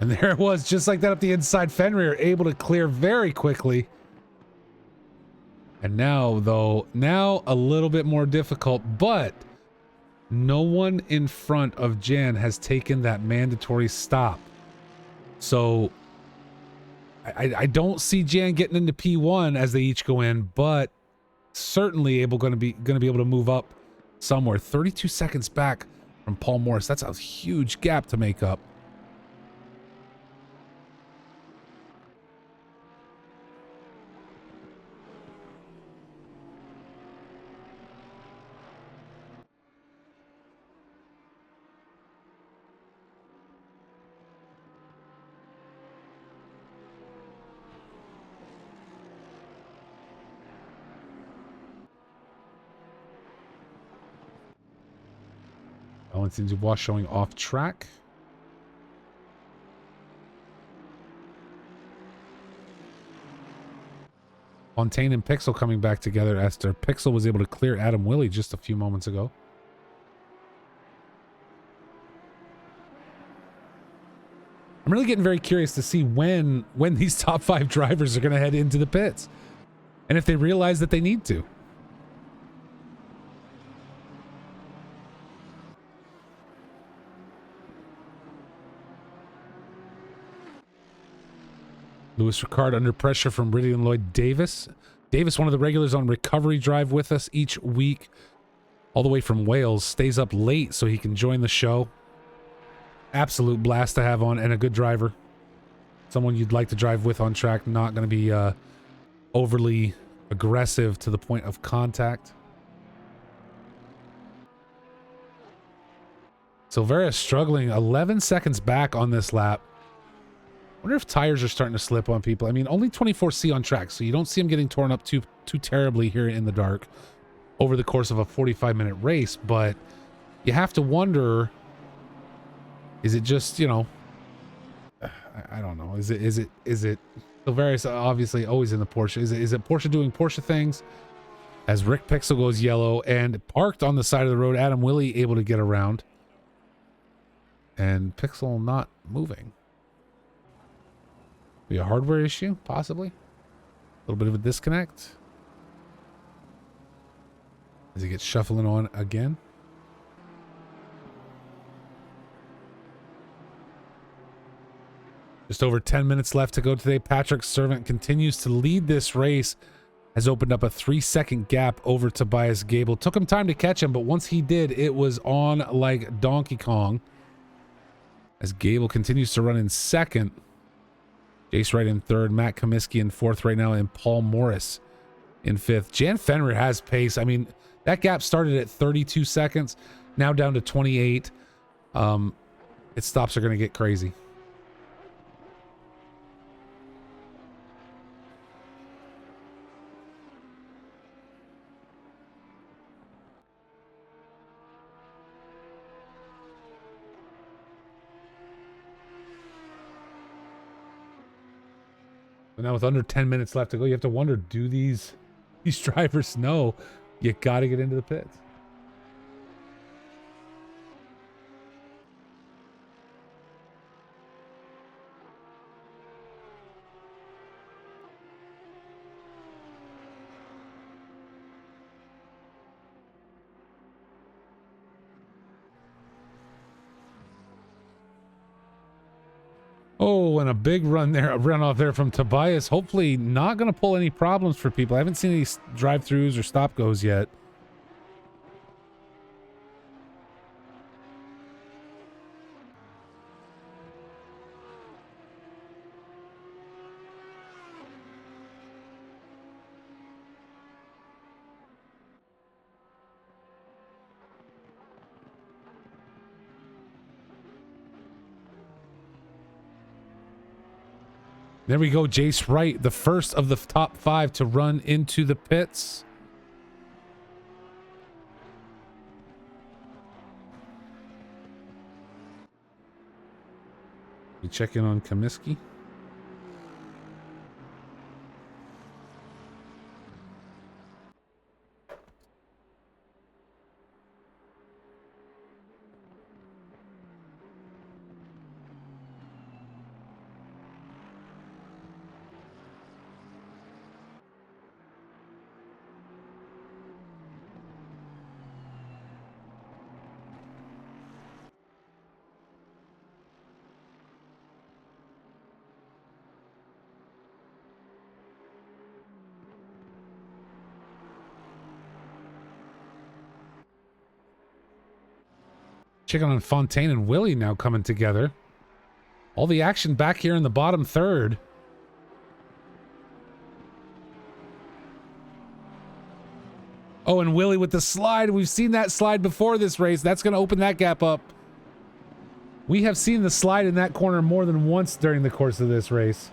And there it was, just like that up the inside. Fenrir able to clear very quickly. And now, though, now a little bit more difficult, but no one in front of Jan has taken that mandatory stop. So I don't see Jan getting into P1 as they each go in, but certainly going to be able to move up somewhere. 32 seconds back from Paul Morris. That's a huge gap to make up. Valentin Dubois showing off track. Fontaine and Pixel coming back together after Pixel was able to clear Adam Willie just a few moments ago. I'm really getting very curious to see when these top 5 drivers are going to head into the pits and if they realize that they need to. Louis Ricard under pressure from Riddian Lloyd Davis. Davis, one of the regulars on Recovery Drive with us each week, all the way from Wales, stays up late so he can join the show. Absolute blast to have on, and a good driver. Someone you'd like to drive with on track, not going to be overly aggressive to the point of contact. Silveira struggling, 11 seconds back on this lap. I wonder if tires are starting to slip on people. I mean, only 24C on track, so you don't see them getting torn up too terribly here in the dark over the course of a 45-minute race, but you have to wonder, is it just, you know, I don't know. Is it Silvera's obviously always in the Porsche. Is it Porsche doing Porsche things? As Rick Pixel goes yellow and parked on the side of the road, Adam Willie able to get around. And Pixel not moving. Be a hardware issue, possibly. A little bit of a disconnect. As he gets shuffling on again. Just over 10 minutes left to go today. Patrick Servant continues to lead this race has opened up a 3-second gap over Tobias Gable. Took him time to catch him, but once he did, it was on like Donkey Kong. As Gable continues to run in second. Jace Wright in third, Matt Comiskey in fourth right now, and Paul Morris in fifth. Jan Fenrir has pace. I mean, that gap started at 32 seconds, now down to 28. Its stops are going to get crazy. But now with under 10 minutes left to go, you have to wonder, do these drivers know you got to get into the pits? Oh, and a big run there, a run off there from Tobias. Hopefully not going to pull any problems for people. I haven't seen any drive-throughs or stop-goes yet. There we go, Jace Wright, the first of the top 5 to run into the pits. We check in on Comiskey. Checking on Fontaine and Willie now coming together. All the action back here in the bottom third. Oh, and Willie with the slide. We've seen that slide before this race. That's going to open that gap up. We have seen the slide in that corner more than once during the course of this race.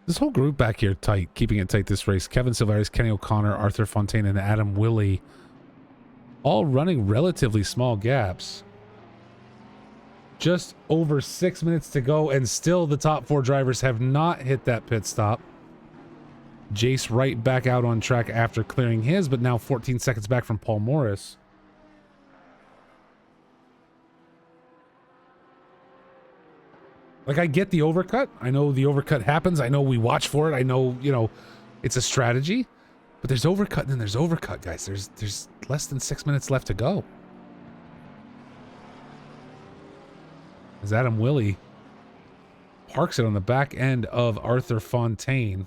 This whole group back here tight, keeping it tight this race. Kevin Silveris, Kenny O'Connor, Arthur Fontaine, and Adam Willie. All running relatively small gaps. Just over 6 minutes to go, and still the top 4 drivers have not hit that pit stop. Jace Wright back out on track after clearing his, but now 14 seconds back from Paul Morris. Like, I get the overcut. I know the overcut happens. I know we watch for it. I know, you know, it's a strategy. But there's overcut and then there's overcut, guys. There's less than 6 minutes left to go. As Adam Willie parks it on the back end of Arthur Fontaine.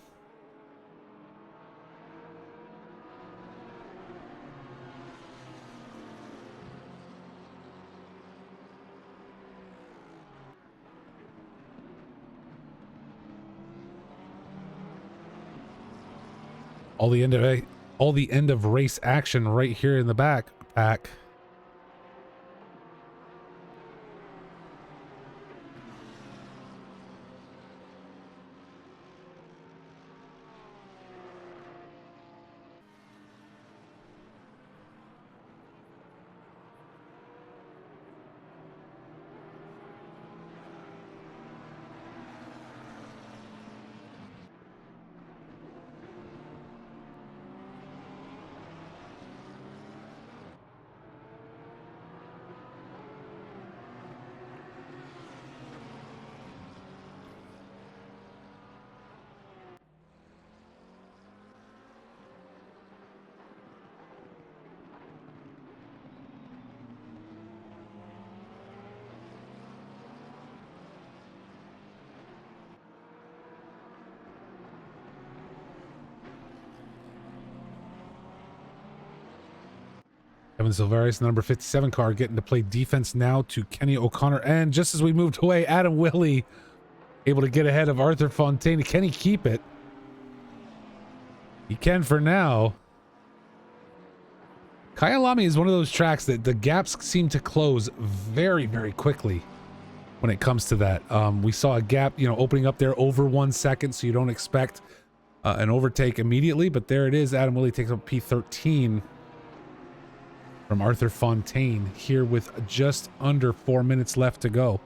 All the end of race action right here in the back pack. Kevin Silveris, the number 57 car, getting to play defense now to Kenny O'Connor. And just as we moved away, Adam Willie able to get ahead of Arthur Fontaine. Can he keep it? He can for now. Kyalami is one of those tracks that the gaps seem to close very, very quickly when it comes to that. We saw a gap, you know, opening up there over 1 second, so you don't expect an overtake immediately. But there it is. Adam Willie takes up P13. From Arthur Fontaine here with just under 4 minutes left to go.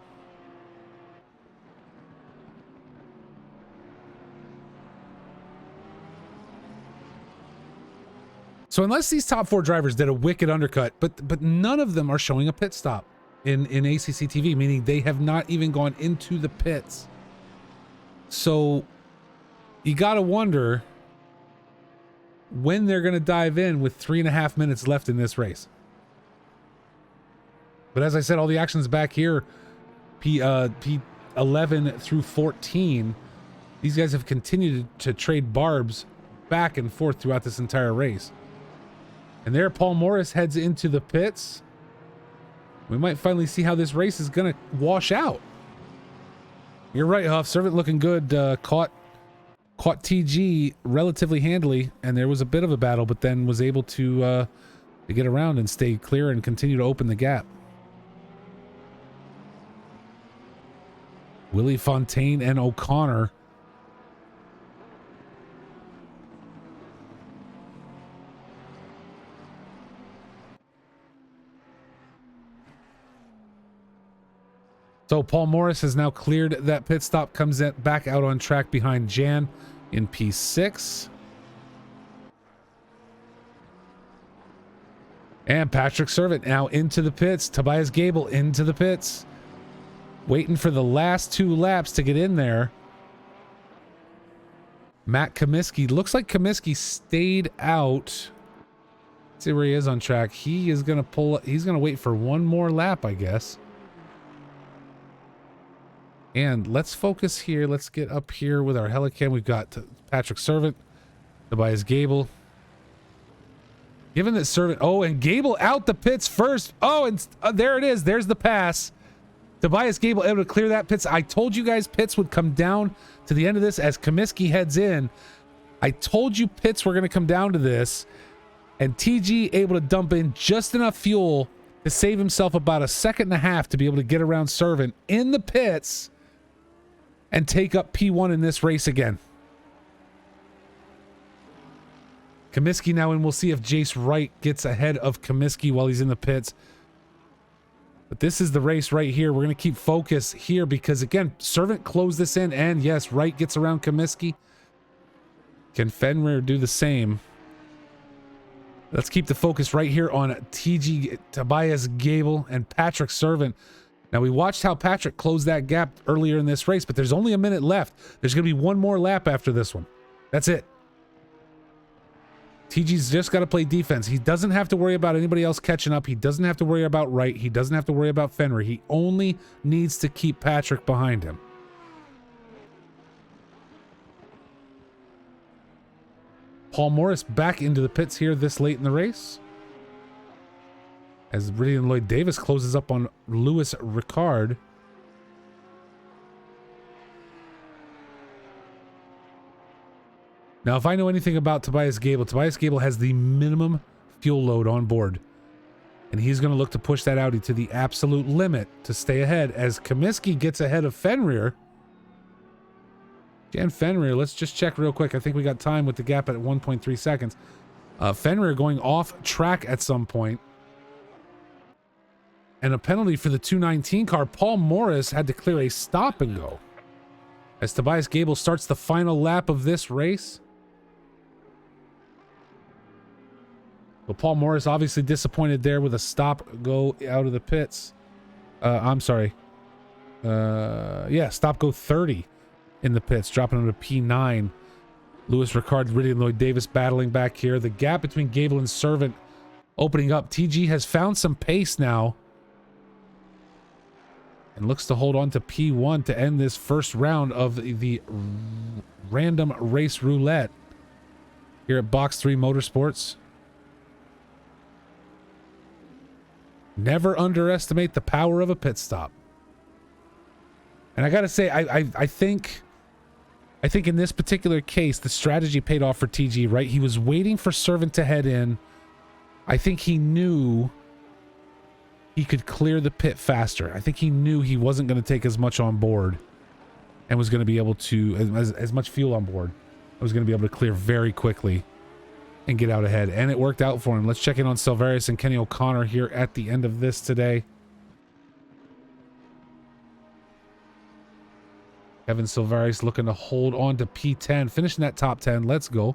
So unless these top 4 drivers did a wicked undercut, but none of them are showing a pit stop in ACC TV, meaning they have not even gone into the pits. So you got to wonder when they're going to dive in with 3.5 minutes left in this race. But as I said, all the action's back here. P11 through 14. These guys have continued to trade barbs back and forth throughout this entire race. And there, Paul Morris heads into the pits. We might finally see how this race is going to wash out. You're right, Huff. Servant looking good. Caught TG relatively handily, and there was a bit of a battle, but then was able to get around and stay clear and continue to open the gap. Willie Fontaine and O'Connor. So Paul Morris has now cleared that pit stop, comes back out on track behind Jan in P6. And Patrick Servant now into the pits. Tobias Gable into the pits. Waiting for the last 2 laps to get in there. Matt Comiskey. Looks like Comiskey stayed out. Let's see where he is on track. He is going to he's going to wait for one more lap, I guess. And let's focus here. Let's get up here with our Helicam. We've got Patrick Servant, Tobias Gable. Given that Servant... Oh, and Gable out the pits first. Oh, and there it is. There's the pass. Tobias Gable able to clear that pits. I told you guys pits would come down to the end of this as Comiskey heads in. I told you pits were going to come down to this. And TG able to dump in just enough fuel to save himself about 1.5 seconds to be able to get around Servant in the pits and take up P1 in this race again. Comiskey now, and we'll see if Jace Wright gets ahead of Comiskey while he's in the pits. But this is the race right here. We're going to keep focus here because, again, Servant closed this in, and yes, Wright gets around Comiskey. Can Fenrir do the same? Let's keep the focus right here on TG, Tobias Gable, and Patrick Servant. Now, we watched how Patrick closed that gap earlier in this race, but there's only a minute left. There's going to be one more lap after this one. That's it. TG's just got to play defense. He doesn't have to worry about anybody else catching up. He doesn't have to worry about Wright. He doesn't have to worry about Fenrir. He only needs to keep Patrick behind him. Paul Morris back into the pits here this late in the race, as Riddian Lloyd Davis closes up on Lewis Ricard. Now, if I know anything about Tobias Gable has the minimum fuel load on board. And he's going to look to push that Audi to the absolute limit to stay ahead as Comiskey gets ahead of Fenrir. Jan Fenrir, let's just check real quick. I think we got time with the gap at 1.3 seconds. Fenrir going off track at some point. And a penalty for the 219 car. Paul Morris had to clear a stop and go. As Tobias Gable starts the final lap of this race. But Paul Morris obviously disappointed there with a stop go out of the pits. I'm sorry. Yeah, stop go 30 in the pits, dropping him to P9. Lewis Ricard, Ridley Lloyd Davis battling back here. The gap between Gable and Servant opening up. TG has found some pace now. And looks to hold on to P1 to end this first round of the random race roulette here at Box 3 Motorsports. Never underestimate the power of a pit stop. And I gotta say, I think in this particular case, the strategy paid off for TG, right? He was waiting for Servant to head in. I think he knew he could clear the pit faster. I think he knew he wasn't going to take as much on board and was going to be able to, as much fuel on board, I was going to be able to clear very quickly and get out ahead. And it worked out for him. Let's check in on Silverius and Kenny O'Connor here at the end of this today. Kevin Silverius looking to hold on to P10, finishing that top 10. Let's go.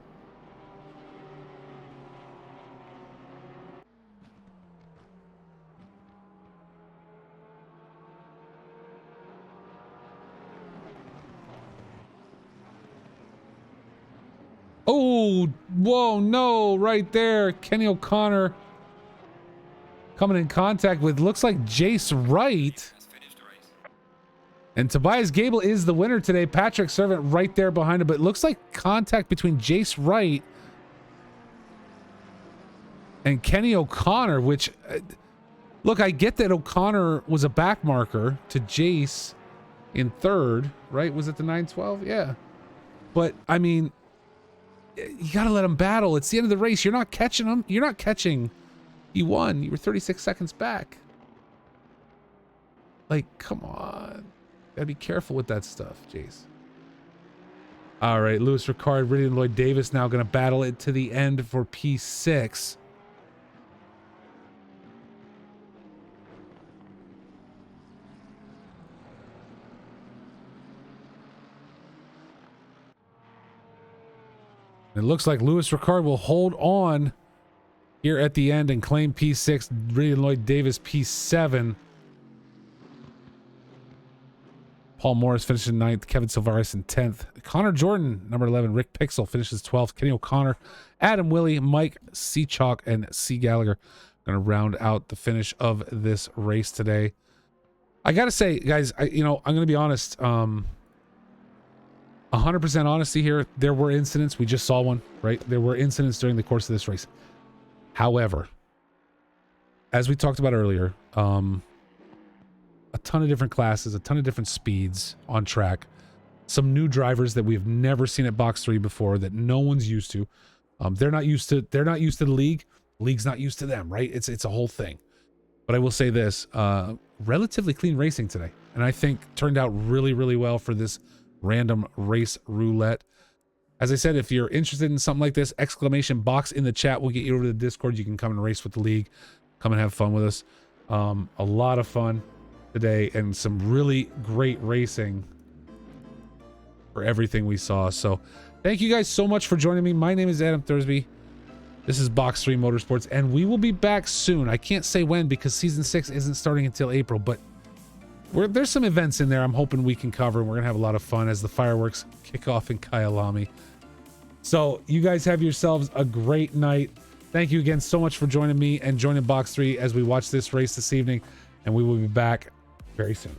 Oh, whoa, no, right there. Kenny O'Connor coming in contact with, looks like Jace Wright. And Tobias Gable is the winner today. Patrick Servant right there behind him, but it looks like contact between Jace Wright and Kenny O'Connor, which, look, I get that O'Connor was a back marker to Jace in third, right? Was it the 912? Yeah. But, I mean, you got to let them battle. It's the end of the race. You're not catching them. You're not catching. You won. You were 36 seconds back. Like, come on. Gotta be careful with that stuff, Jace. All right, Lewis Ricard, Ridley Lloyd Davis now going to battle it to the end for P6. It looks like Lewis Ricard will hold on here at the end and claim P6. Ridley Lloyd Davis P7. Paul Morris finishes 9th. Kevin Silvaris in 10th. Connor Jordan, number 11. Rick Pixel finishes 12th. Kenny O'Connor, Adam Willie, Mike Seachalk, and C. Gallagher going to round out the finish of this race today. I got to say, guys, I'm going to be honest. 100% honesty here. There were incidents. We just saw one, right? There were incidents during the course of this race. However, as we talked about earlier, a ton of different classes, a ton of different speeds on track, some new drivers that we've never seen at Box 3 before that no one's used to. They're not used to the league. League's not used to them, right? It's a whole thing. But I will say this, relatively clean racing today. And I think turned out really, really well for this random race roulette. As I said, if you're interested in something like this, exclamation box in the chat. We'll get you over to the Discord. You can come and race with the league. Come and have fun with us. A lot of fun today and some really great racing for everything we saw. So thank you guys so much for joining me. My name is Adam Thursby. This is Box 3 Motorsports, and we will be back soon. I can't say when because season 6 isn't starting until April, but there's some events in there I'm hoping we can cover, and we're gonna have a lot of fun as the fireworks kick off in Kyalami. So you guys have yourselves a great night. Thank you again so much for joining me and joining Box 3 as we watch this race this evening, and we will be back very soon.